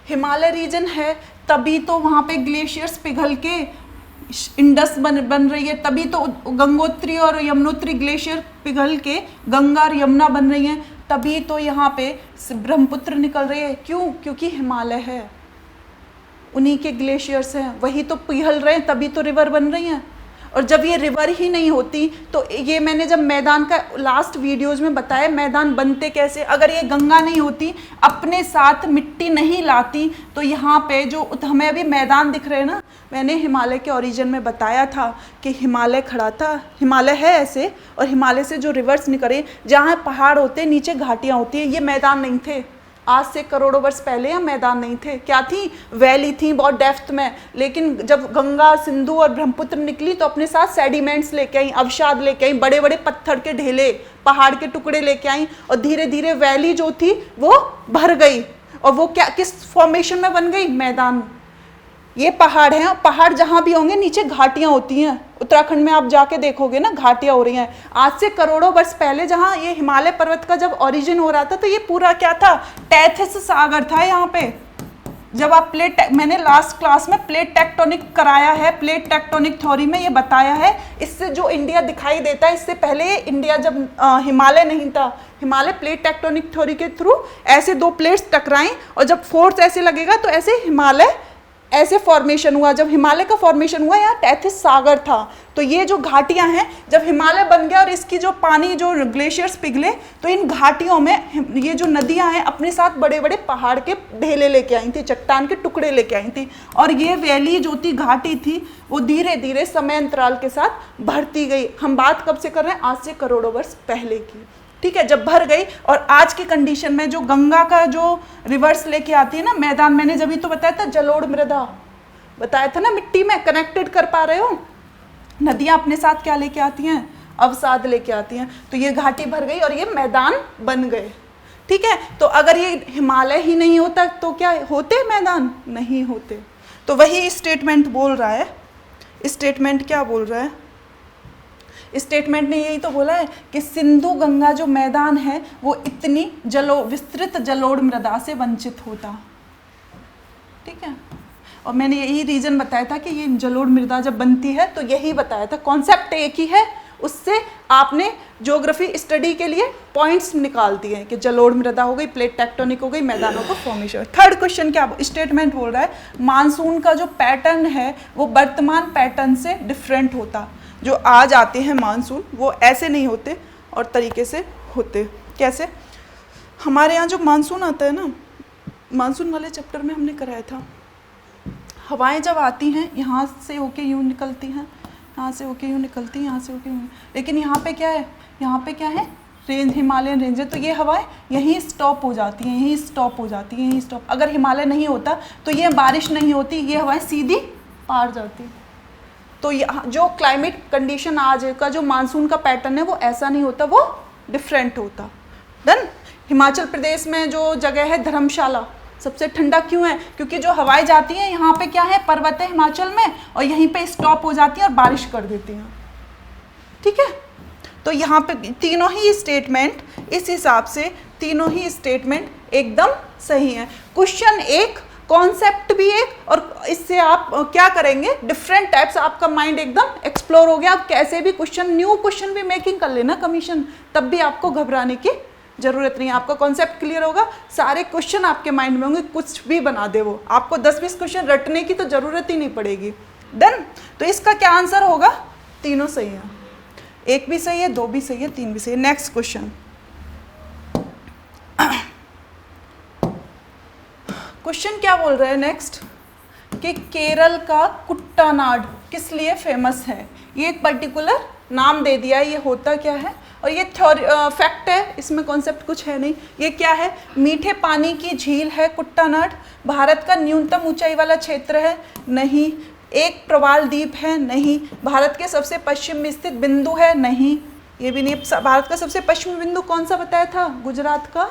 हिमालय रीजन है तभी तो वहाँ पे ग्लेशियर्स पिघल के इंडस बन रही है, तभी तो गंगोत्री और यमुनोत्री ग्लेशियर पिघल के गंगा और यमुना बन रही हैं, तभी तो यहाँ पे ब्रह्मपुत्र निकल रही है। क्यों? क्योंकि हिमालय है, उन्हीं के ग्लेशियर्स हैं, वही तो पिघल रहे हैं, तभी तो रिवर बन रही हैं। और जब ये रिवर ही नहीं होती तो ये मैंने जब मैदान का लास्ट वीडियोज में बताया मैदान बनते कैसे, अगर ये गंगा नहीं होती, अपने साथ मिट्टी नहीं लाती, तो यहाँ पे जो हमें अभी मैदान दिख रहे हैं ना, मैंने हिमालय के ओरिजिन में बताया था कि हिमालय खड़ा था, हिमालय है ऐसे, और हिमालय से जो रिवर्स निकले, जहाँ पहाड़ होते, नीचे घाटियाँ होती हैं, ये मैदान नहीं थे। आज से करोड़ों वर्ष पहले यहाँ मैदान नहीं थे, क्या थी? वैली थी बहुत डेप्थ में। लेकिन जब गंगा, सिंधु और ब्रह्मपुत्र निकली तो अपने साथ सेडिमेंट्स लेके आई, अवसाद लेके आई, बड़े बड़े पत्थर के ढेले, पहाड़ के टुकड़े लेके आई, और धीरे धीरे वैली जो थी वो भर गई, और वो क्या किस फॉर्मेशन में बन गई? मैदान। ये पहाड़ हैं, पहाड़ जहाँ भी होंगे नीचे घाटियाँ होती हैं। उत्तराखंड में आप जाके देखोगे ना, घाटियाँ हो रही हैं। आज से करोड़ों वर्ष पहले जहाँ ये हिमालय पर्वत का जब ओरिजिन हो रहा था, तो ये पूरा क्या था, टैथिस सागर था यहाँ पे। जब आप मैंने लास्ट क्लास में प्लेट टेक्टोनिक कराया है, प्लेट टेक्टोनिक थ्योरी में ये बताया है। इससे जो इंडिया दिखाई देता है, इससे पहले इंडिया जब हिमालय नहीं था, हिमालय प्लेट टेक्टोनिक थ्योरी के थ्रू ऐसे दो प्लेट्स टकराई, और जब फोर्स ऐसे लगेगा तो ऐसे हिमालय ऐसे फॉर्मेशन हुआ। जब हिमालय का फॉर्मेशन हुआ, यहाँ टैथिस सागर था। तो ये जो घाटियां हैं, जब हिमालय बन गया और इसकी जो पानी, जो ग्लेशियर्स पिघले, तो इन घाटियों में ये जो नदियां हैं अपने साथ बड़े बड़े पहाड़ के ढेले लेके आई थी, चट्टान के टुकड़े लेके आई थी। और ये वैली जो थी, घाटी थी, वो धीरे धीरे समय अंतराल के साथ बढ़ती गई। हम बात कब से कर रहे हैं, आज से करोड़ों वर्ष पहले की, ठीक है, जब भर गई। और आज की कंडीशन में जो गंगा का जो रिवर्स लेके आती है ना मैदान, मैंने जब ही तो बताया था, जलोढ़ मृदा बताया था ना, मिट्टी में कनेक्टेड कर पा रहे हो। नदियां अपने साथ क्या लेके आती हैं, अवसाद लेके आती हैं। तो ये घाटी भर गई और ये मैदान बन गए, ठीक है। तो अगर ये हिमालय ही नहीं होता तो क्या होते मैदान, नहीं होते। तो वही स्टेटमेंट बोल रहा है। स्टेटमेंट क्या बोल रहा है, स्टेटमेंट ने यही तो बोला है कि सिंधु गंगा जो मैदान है वो इतनी विस्तृत जलोढ़ मृदा से वंचित होता, ठीक है। और मैंने यही रीजन बताया था कि ये जलोढ़ मृदा जब बनती है, तो यही बताया था, कॉन्सेप्ट एक ही है। उससे आपने ज्योग्राफी स्टडी के लिए पॉइंट्स निकाल दिए हैं कि जलोढ़ मृदा हो गई, प्लेट टेक्टोनिक हो गई, मैदानों का फॉर्मेशन। थर्ड क्वेश्चन क्या स्टेटमेंट बोल रहा है, मानसून का जो पैटर्न है वो वर्तमान पैटर्न से डिफरेंट होता। जो आज आते हैं मानसून, वो ऐसे नहीं होते और तरीके से होते। कैसे, हमारे यहाँ जो मानसून आता है ना, मानसून वाले चैप्टर में हमने कराया था, हवाएं जब आती हैं यहाँ से होके यूँ निकलती हैं, यहाँ से होके यूँ निकलती हैं, यहाँ से होके यूँ। लेकिन यहाँ पे क्या है, यहाँ पे क्या है, रेंज, हिमालयन रेंज है। तो ये हवाएं यहीं स्टॉप हो जाती हैं, यहीं स्टॉप हो जाती हैं, यहीं स्टॉप। अगर हिमालय नहीं होता तो ये बारिश नहीं होती, ये हवाएं सीधी पार जाती। तो जो क्लाइमेट कंडीशन आज का जो मानसून का पैटर्न है वो ऐसा नहीं होता, वो डिफरेंट होता। देन हिमाचल प्रदेश में जो जगह है धर्मशाला, सबसे ठंडा क्यों है, क्योंकि जो हवाएं जाती हैं यहाँ पे क्या है, पर्वत है हिमाचल में, और यहीं पे स्टॉप हो जाती हैं और बारिश कर देती हैं, ठीक है। तो यहाँ पे तीनों ही स्टेटमेंट, इस हिसाब से तीनों ही स्टेटमेंट एकदम सही है। क्वेश्चन एक, कॉन्सेप्ट भी एक, और इससे आप क्या करेंगे, डिफरेंट टाइप्स, आपका माइंड एकदम एक्सप्लोर हो गया। आप कैसे भी क्वेश्चन, न्यू क्वेश्चन भी मेकिंग कर लेना कमीशन, तब भी आपको घबराने की जरूरत नहीं है। आपका कॉन्सेप्ट क्लियर होगा, सारे क्वेश्चन आपके माइंड में होंगे, कुछ भी बना दे वो, आपको 10-20 क्वेश्चन रटने की तो जरूरत ही नहीं पड़ेगी। डन। तो इसका क्या आंसर होगा, तीनों सही है, एक भी सही है, दो भी सही है, तीन भी सही है। नेक्स्ट क्वेश्चन, क्वेश्चन क्या बोल रहे हैं नेक्स्ट, कि केरल का कुट्टानाड किस लिए फेमस है। ये एक पर्टिकुलर नाम दे दिया है, ये होता क्या है, और ये फैक्ट है, इसमें कॉन्सेप्ट कुछ है नहीं। ये क्या है, मीठे पानी की झील है कुट्टानाड, भारत का न्यूनतम ऊंचाई वाला क्षेत्र है, नहीं। एक प्रवाल द्वीप है, नहीं। भारत के सबसे पश्चिम में स्थित बिंदु है, नहीं, ये भी नहीं। भारत का सबसे पश्चिमी बिंदु कौन सा बताया था, गुजरात का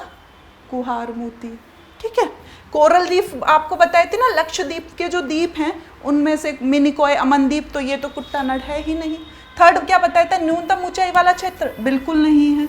कुहार मोती, ठीक है। कोरल द्वीप आपको बताए थे ना, लक्षद्वीप के जो द्वीप हैं उनमें से मिनिकॉय, अमनदीप, तो ये तो कुट्टानाड है ही नहीं। थर्ड क्या बताया था, न्यूनतम ऊंचाई वाला क्षेत्र, बिल्कुल नहीं है।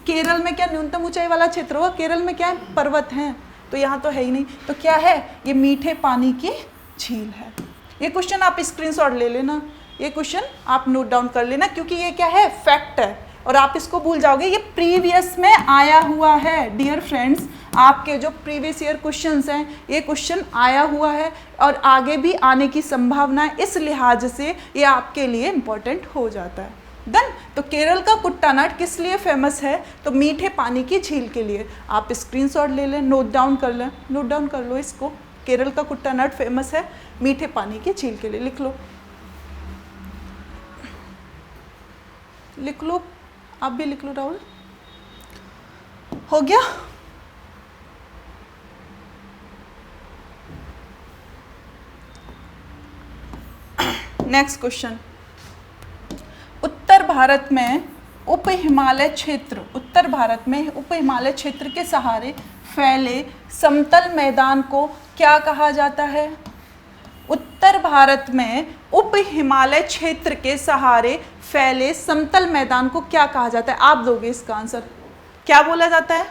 केरल में क्या न्यूनतम ऊंचाई वाला क्षेत्र होगा, केरल में क्या है, पर्वत हैं, तो यहाँ तो है ही नहीं। तो क्या है, ये मीठे पानी की झील है। ये क्वेश्चन आप स्क्रीनशॉट ले लेना, ये क्वेश्चन आप नोट डाउन कर लेना, क्योंकि ये क्या है, फैक्ट है, और आप इसको भूल जाओगे, ये प्रीवियस में आया हुआ है। डियर फ्रेंड्स, आपके जो प्रीवियस ईयर क्वेश्चंस हैं, ये क्वेश्चन आया हुआ है और आगे भी आने की संभावना है, इस लिहाज से ये आपके लिए इम्पोर्टेंट हो जाता है। देन, तो केरल का कुट्टानाड किस लिए फेमस है, तो मीठे पानी की झील के लिए। आप स्क्रीनशॉट ले लें, नोट डाउन कर लें, नोट डाउन कर लो इसको, केरल का कुट्टानाड फेमस है मीठे पानी की झील के लिए, लिख लो, लिख लो, आप भी लिख लो राहुल, हो गया। नेक्स्ट क्वेश्चन, उत्तर भारत में उप हिमालय क्षेत्र, उत्तर भारत में उप हिमालय क्षेत्र के सहारे फैले समतल मैदान को क्या कहा जाता है। उत्तर भारत में उप हिमालय क्षेत्र के सहारे फैले समतल मैदान को क्या कहा जाता है? आप दोगे इसका आंसर। क्या बोला जाता है?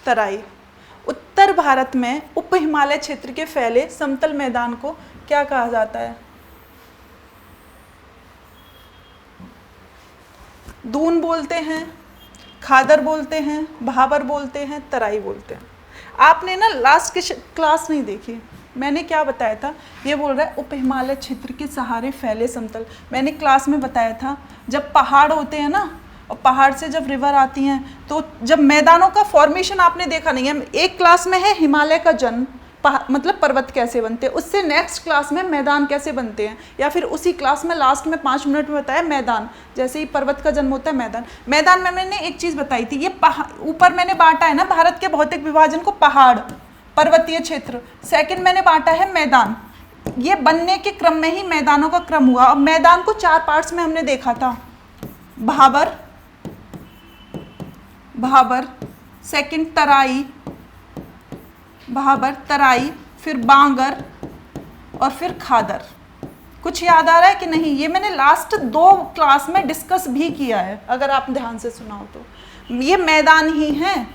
तराई। उत्तर भारत में उप हिमालय क्षेत्र के फैले समतल मैदान को क्या कहा जाता है? दून बोलते हैं, खादर बोलते हैं, भाबर बोलते हैं, तराई बोलते हैं। आपने ना लास्ट की क्लास नहीं देखी, मैंने क्या बताया था? ये बोल रहा है उप हिमालय क्षेत्र के सहारे फैले समतल। मैंने क्लास में बताया था जब पहाड़ होते हैं ना, और पहाड़ से जब रिवर आती हैं, तो जब मैदानों का फॉर्मेशन आपने देखा नहीं है, एक क्लास में है हिमालय का जन्म, मतलब पर्वत कैसे बनते हैं, उससे नेक्स्ट क्लास में मैदान कैसे बनते हैं, या फिर उसी क्लास में लास्ट में 5 मिनट में बताया मैदान, जैसे ही पर्वत का जन्म होता है मैदान। मैदान में मैंने एक चीज़ बताई थी, ये ऊपर मैंने बांटा है ना भारत के भौतिक विभाजन को, पहाड़, पर्वतीय क्षेत्र, सेकंड मैंने बांटा है मैदान। ये बनने के क्रम में ही मैदानों का क्रम हुआ। अब मैदान को 4 पार्ट्स में हमने देखा था, भाबर, भाबर, सेकंड तराई, भाबर, तराई, फिर बांगर और फिर खादर। कुछ याद आ रहा है कि नहीं? ये मैंने लास्ट 2 क्लास में डिस्कस भी किया है, अगर आप ध्यान से सुना हो तो। ये मैदान ही हैं,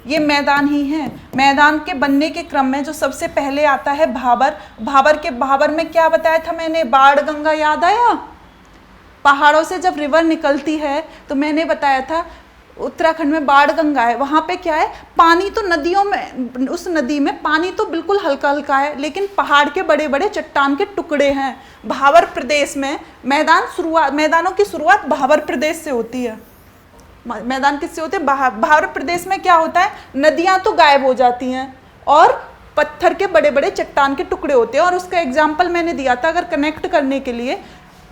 ये मैदान ही हैं। मैदान के बनने के क्रम में जो सबसे पहले आता है भाबर। भाबर में क्या बताया था मैंने? बाढ़ गंगा, याद आया? पहाड़ों से जब रिवर निकलती है तो मैंने बताया था उत्तराखंड में बाढ़ गंगा है, वहाँ पे क्या है, पानी तो नदियों में, उस नदी में पानी तो बिल्कुल हल्का हल्का है, लेकिन पहाड़ के बड़े बड़े चट्टान के टुकड़े हैं। भाबर प्रदेश में मैदानों की शुरुआत भाबर प्रदेश से होती है। मैदान किससे होते हैं? भाबर प्रदेश में क्या होता है, नदियाँ तो गायब हो जाती हैं और पत्थर के बड़े बड़े चट्टान के टुकड़े होते हैं। और उसका एग्जाम्पल मैंने दिया था, अगर कनेक्ट करने के लिए,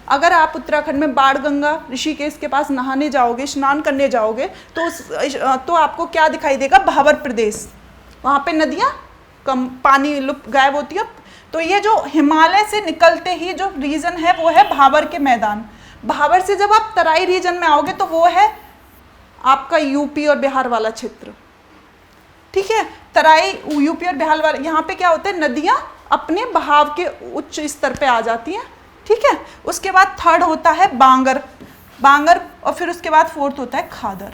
अगर आप उत्तराखंड में बाढ़ गंगा ऋषिकेश के पास नहाने जाओगे, स्नान करने जाओगे, तो आपको क्या दिखाई देगा? भाबर प्रदेश। वहाँ पे नदियाँ कम, पानी लुप्त, गायब होती है। तो ये जो हिमालय से निकलते ही जो रीजन है वो है भाबर के मैदान। भाबर से जब आप तराई रीजन में आओगे तो वो है आपका यूपी और बिहार वाला क्षेत्र। ठीक है, तराई, यूपी और बिहार वाला, यहाँ पे क्या होता है, नदियाँ अपने बहाव के उच्च स्तर पे आ जाती हैं। ठीक है, उसके बाद थर्ड होता है बांगर, और फिर उसके बाद फोर्थ होता है खादर।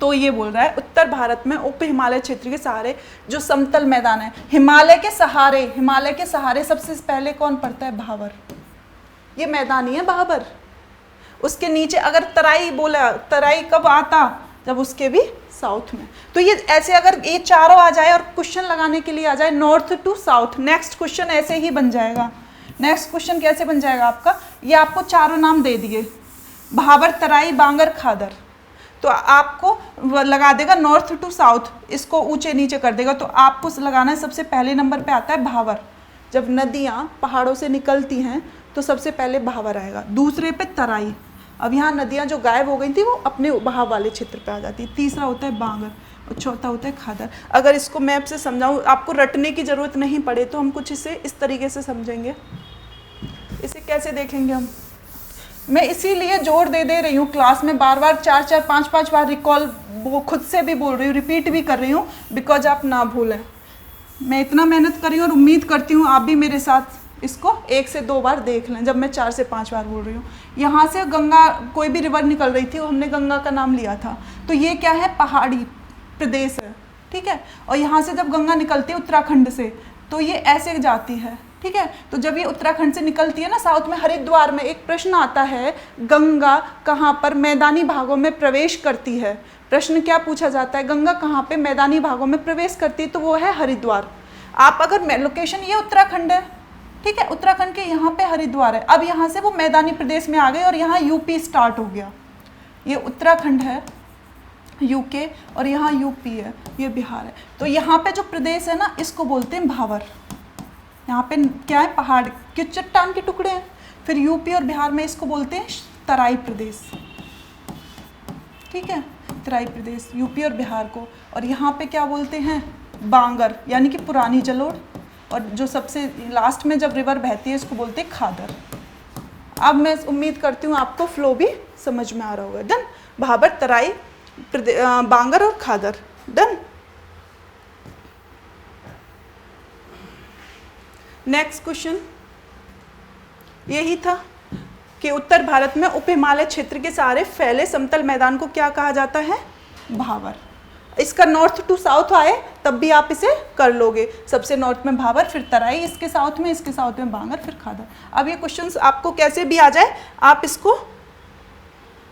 तो ये बोल रहा है उत्तर भारत में उप हिमालय क्षेत्र के सहारे जो समतल मैदान है, हिमालय के सहारे सबसे पहले कौन पड़ता है? भाबर। ये मैदान ही है भाबर। उसके नीचे अगर तराई बोला, तराई कब आता? जब उसके भी साउथ में। तो ये ऐसे अगर ये चारों आ जाए और क्वेश्चन लगाने के लिए आ जाए north to south, next question ऐसे ही बन जाएगा। नेक्स्ट क्वेश्चन कैसे बन जाएगा आपका? ये आपको चारों नाम दे दिए, भाबर, तराई, बांगर, खादर, तो आपको लगा देगा नॉर्थ टू साउथ, इसको ऊंचे नीचे कर देगा। तो आपको लगाना है, सबसे पहले नंबर पे आता है भाबर। जब नदियाँ पहाड़ों से निकलती हैं तो सबसे पहले भाबर आएगा, दूसरे पे तराई। अब यहाँ नदियाँ जो गायब हो गई थी वो अपने बहाव वाले क्षेत्र पे आ जाती है। तीसरा होता है बांगर और चौथा होता है खादर। अगर इसको मैप से समझाऊँ, आपको रटने की ज़रूरत नहीं पड़े, तो हम कुछ इसे इस तरीके से समझेंगे। इसे कैसे देखेंगे हम? मैं इसीलिए जोर दे रही हूँ क्लास में, बार बार 4-4, 5-5 बार रिकॉल वो खुद से भी बोल रही हूँ, रिपीट भी कर रही हूँ, बिकॉज आप ना भूलें। मैं इतना मेहनत कर रही हूँ और उम्मीद करती हूँ आप भी मेरे साथ इसको 1 से 2 बार देख लें, जब मैं 4 से 5 बार बोल रही हूँ। यहाँ से गंगा, कोई भी रिवर निकल रही थी, हमने गंगा का नाम लिया था, तो ये क्या है? पहाड़ी प्रदेश है। ठीक है, और यहाँ से जब गंगा निकलती है उत्तराखंड से, तो ये ऐसे जाती है। ठीक है, तो जब ये उत्तराखंड से निकलती है ना, साउथ में हरिद्वार में एक प्रश्न आता है, गंगा कहाँ पर मैदानी भागों में प्रवेश करती है? प्रश्न क्या पूछा जाता है? गंगा कहाँ पे मैदानी भागों में प्रवेश करती है? तो वो है हरिद्वार। आप अगर लोकेशन, ये उत्तराखंड है, ठीक है, उत्तराखंड के यहाँ पे हरिद्वार है। अब यहाँ से वो मैदानी प्रदेश में आ गए और यहाँ यूपी स्टार्ट हो गया। ये उत्तराखंड है, यूके, और यहाँ यूपी है, ये बिहार है। तो यहाँ पे जो प्रदेश है ना, इसको बोलते हैं भाबर। यहाँ पे क्या है? पहाड़ के चट्टान के टुकड़े हैं। फिर यूपी और बिहार में इसको बोलते हैं तराई प्रदेश। ठीक है, तराई प्रदेश, यूपी और बिहार को। और यहाँ पे क्या बोलते हैं? बांगर, यानी कि पुरानी जलोढ़। और जो सबसे लास्ट में जब रिवर बहती है, इसको बोलते हैं खादर। अब मैं उम्मीद करती हूँ आपको फ्लो भी समझ में आ रहा होगा। डन, भाबर, तराई, बांगर और खादर। डन। नेक्स्ट क्वेश्चन यही था कि उत्तर भारत में उप हिमालय क्षेत्र के सारे फैले समतल मैदान को क्या कहा जाता है? भावर। इसका नॉर्थ टू साउथ आए तब भी आप इसे कर लोगे। सबसे नॉर्थ में भावर, फिर तराई, इसके साउथ में बांगर, फिर खादर। अब ये क्वेश्चंस आपको कैसे भी आ जाए आप इसको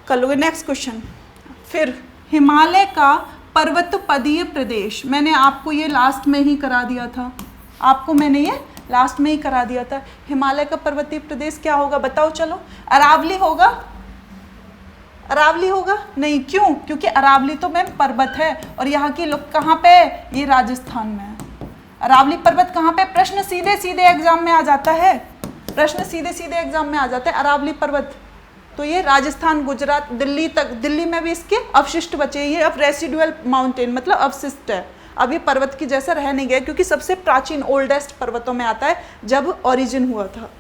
कर लोगे। नेक्स्ट क्वेश्चन, फिर हिमालय का पर्वतपदीय प्रदेश, मैंने आपको ये लास्ट में ही करा दिया था, हिमालय का पर्वतीय प्रदेश क्या होगा बताओ? चलो, अरावली होगा? नहीं, क्यों? क्योंकि अरावली तो मैम पर्वत है और यहाँ की लोग कहाँ पे? ये राजस्थान में है। अरावली पर्वत कहाँ पे? प्रश्न सीधे एग्जाम में आ जाता है, अरावली पर्वत तो ये राजस्थान, गुजरात, दिल्ली तक, दिल्ली में भी इसके अवशिष्ट बचे। ये अब रेसिडुअल माउंटेन मतलब अवशिष्ट है, अब ये पर्वत की जैसा रह नहीं गया, क्योंकि सबसे प्राचीन ओल्डेस्ट पर्वतों में आता है, जब ओरिजिन हुआ था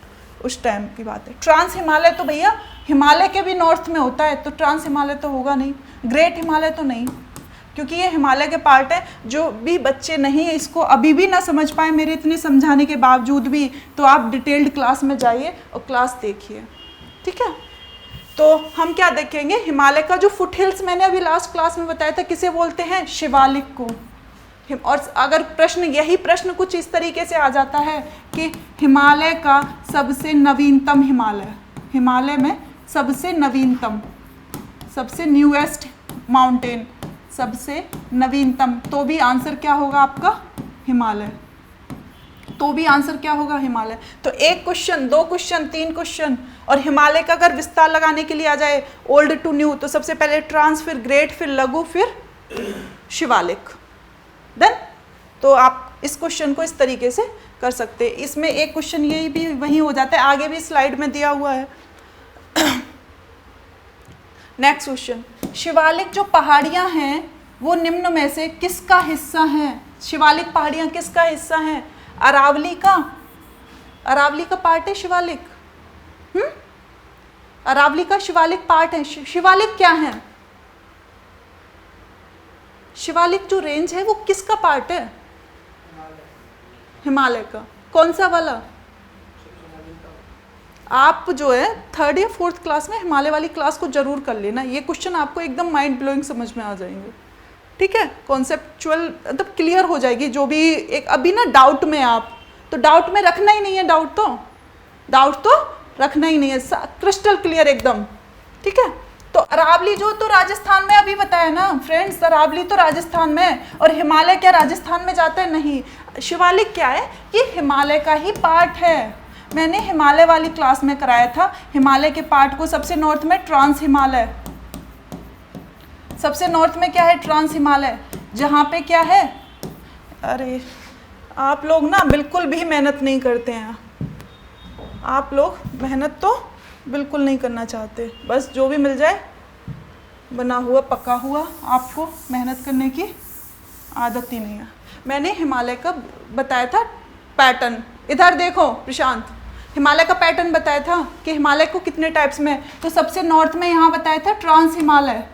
उस टाइम की बात है। ट्रांस हिमालय तो भैया हिमालय के भी नॉर्थ में होता है, तो ट्रांस हिमालय तो होगा नहीं। ग्रेट हिमालय तो नहीं, क्योंकि ये हिमालय के पार्ट है। जो भी बच्चे नहीं इसको अभी भी ना समझ पाए मेरे इतने समझाने के बावजूद भी, तो आप डिटेल्ड क्लास में जाइए और क्लास देखिए, ठीक है। तो हम क्या देखेंगे? हिमालय का जो फुट हिल्स मैंने अभी लास्ट क्लास में बताया था, किसे बोलते हैं? शिवालिक को। और अगर यही प्रश्न कुछ इस तरीके से आ जाता है कि हिमालय का सबसे नवीनतम हिमालय में सबसे नवीनतम, सबसे न्यूएस्ट माउंटेन, सबसे नवीनतम, तो भी आंसर क्या होगा आपका? हिमालय। तो एक क्वेश्चन, 2 क्वेश्चन, 3 क्वेश्चन। और हिमालय का अगर विस्तार लगाने के लिए आ जाए ओल्ड टू न्यू, तो सबसे पहले ट्रांस, फिर ग्रेट, फिर लघु, फिर शिवालिक। देन तो आप इस क्वेश्चन को इस तरीके से कर सकते हैं। इसमें एक क्वेश्चन यही भी वही हो जाता है, आगे भी स्लाइड में दिया हुआ है। नेक्स्ट क्वेश्चन, शिवालिक जो पहाड़ियां हैं वो निम्न में से किसका हिस्सा हैं? शिवालिक पहाड़ियां किसका हिस्सा हैं? अरावली का पार्ट है शिवालिक। अरावली का शिवालिक पार्ट है। शिवालिक क्या है? शिवालिक जो रेंज है वो किसका पार्ट है? हिमालय का। कौन सा वाला? आप जो है 3rd या 4th क्लास में हिमालय वाली क्लास को जरूर कर लेना। ये क्वेश्चन आपको एकदम माइंड ब्लोइंग समझ में आ जाएंगे, ठीक है। कॉन्सेप्चुअल मतलब क्लियर हो जाएगी। जो भी एक अभी ना डाउट में आप, तो डाउट में रखना ही नहीं है, डाउट तो रखना ही नहीं है, क्रिस्टल क्लियर एकदम, ठीक है। तो अरावली जो तो राजस्थान में अभी बताया ना फ्रेंड्स, अरावली तो राजस्थान में, और हिमालय क्या राजस्थान में जाता है? नहीं। शिवालिक क्या है? ये हिमालय का ही पार्ट है। मैंने हिमालय वाली क्लास में कराया था। हिमालय के पार्ट को सबसे नॉर्थ में ट्रांस हिमालय, सबसे नॉर्थ में क्या है? ट्रांस हिमालय। जहाँ पे क्या है? अरे आप लोग ना बिल्कुल भी मेहनत नहीं करते हैं, आप लोग मेहनत तो बिल्कुल नहीं करना चाहते, बस जो भी मिल जाए बना हुआ पका हुआ, आपको मेहनत करने की आदत ही नहीं है। मैंने हिमालय का बताया था पैटर्न, इधर देखो प्रशांत, हिमालय का पैटर्न बताया था कि हिमालय को कितने टाइप्स में, तो सबसे नॉर्थ में यहाँ बताया था ट्रांस हिमालय।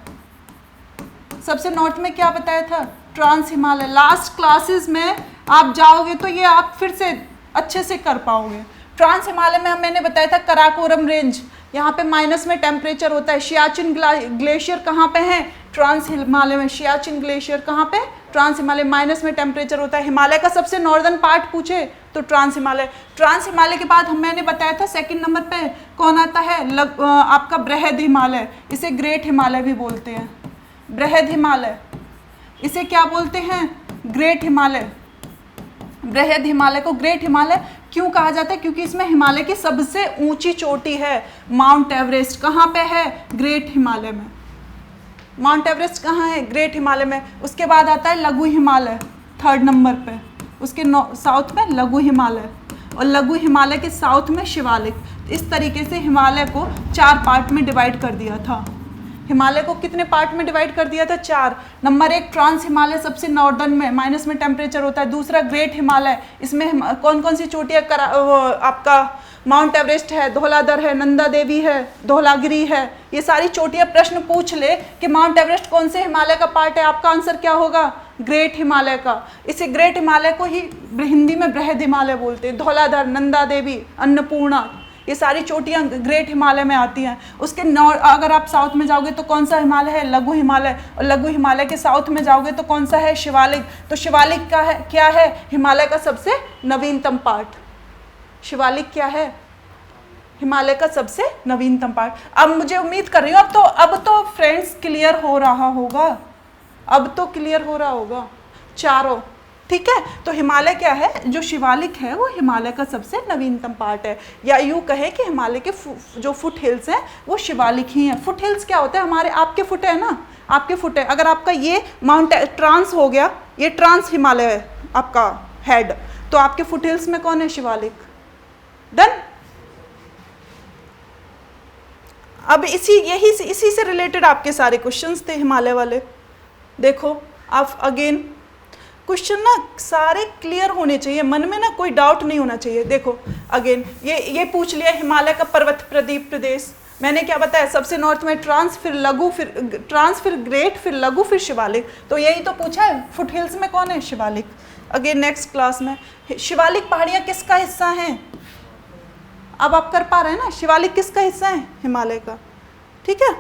सबसे नॉर्थ में क्या बताया था? ट्रांस हिमालय। लास्ट क्लासेस में आप जाओगे तो ये आप फिर से अच्छे से कर पाओगे। ट्रांस हिमालय में मैंने बताया था कराकोरम रेंज, यहाँ पे माइनस में टेम्परेचर होता है। सियाचिन ग्लेशियर कहाँ पे है? ट्रांस हिमालय में। सियाचिन ग्लेशियर कहाँ पे? ट्रांस हिमालय। माइनस में टेम्परेचर होता है। हिमालय का सबसे नॉर्दर्न पार्ट पूछे तो ट्रांस हिमालय। ट्रांस हिमालय के बाद मैंने बताया था सेकंड नंबर पे कौन आता है? आपका बृहद हिमालय, इसे ग्रेट हिमालय भी बोलते हैं। बृहद हिमालय, इसे क्या बोलते हैं? ग्रेट हिमालय। बृहद हिमालय को ग्रेट हिमालय क्यों कहा जाता है? क्योंकि इसमें हिमालय की सबसे ऊंची चोटी है माउंट एवरेस्ट। कहाँ पे है? ग्रेट हिमालय में। माउंट एवरेस्ट कहाँ है? ग्रेट हिमालय में। उसके बाद आता है लघु हिमालय 3rd नंबर पे, उसके साउथ में लघु हिमालय, और लघु हिमालय के साउथ में शिवालिक। इस तरीके से हिमालय को 4 पार्ट में डिवाइड कर दिया था। हिमालय को कितने पार्ट में डिवाइड कर दिया था? 4। नंबर 1 ट्रांस हिमालय सबसे नॉर्दर्न में, माइनस में टेम्परेचर होता है। दूसरा ग्रेट हिमालय, इसमें कौन कौन सी चोटियाँ आपका माउंट एवरेस्ट है, धौलाधर है, नंदा देवी है, धौलागिरी है, ये सारी चोटियाँ प्रश्न पूछ ले कि माउंट एवरेस्ट कौन से हिमालय का पार्ट है, आपका आंसर क्या होगा? ग्रेट हिमालय का। इसे ग्रेट हिमालय को ही हिंदी में बृहद हिमालय बोलते हैं। धौलाधर, नंदा देवी, अन्नपूर्णा, ये सारी चोटियाँ ग्रेट हिमालय में आती हैं। उसके अगर आप साउथ में जाओगे तो कौन सा हिमालय है? लघु हिमालय। और लघु हिमालय के साउथ में जाओगे तो कौन सा है? शिवालिक। तो शिवालिक का है क्या है? हिमालय का सबसे नवीनतम पार्ट। शिवालिक क्या है? हिमालय का सबसे नवीनतम पार्ट। अब मुझे उम्मीद कर रही हूँ अब तो फ्रेंड्स क्लियर हो रहा होगा, अब तो क्लियर हो रहा होगा चारों, ठीक है। तो हिमालय क्या है? जो शिवालिक है वो हिमालय का सबसे नवीनतम पार्ट है, या यूँ कहें कि हिमालय के जो फुट हिल्स हैं वो शिवालिक ही हैं। फुट हिल्स क्या होता है? हमारे आपके फुट है ना, आपके फुट है। अगर आपका ये माउंट ट्रांस हो गया, ये ट्रांस हिमालय है आपका हेड, तो आपके फुट हिल्स में कौन है? शिवालिक। डन। अब इसी से रिलेटेड आपके सारे क्वेश्चंस थे हिमालय वाले। देखो आप अगेन क्वेश्चन ना सारे क्लियर होने चाहिए, मन में ना कोई डाउट नहीं होना चाहिए। देखो अगेन ये पूछ लिया हिमालय का पर्वत प्रदीप प्रदेश, मैंने क्या बताया? सबसे नॉर्थ में ट्रांस, फिर लघु, फिर ग्रेट, फिर लघु, फिर शिवालिक। तो यही तो पूछा है, फुट हिल्स में कौन है? शिवालिक। अगेन नेक्स्ट क्लास में शिवालिक पहाड़ियाँ किसका हिस्सा हैं? अब आप कर पा रहे हैं ना? शिवालिक किसका हिस्सा है? हिमालय का, ठीक है।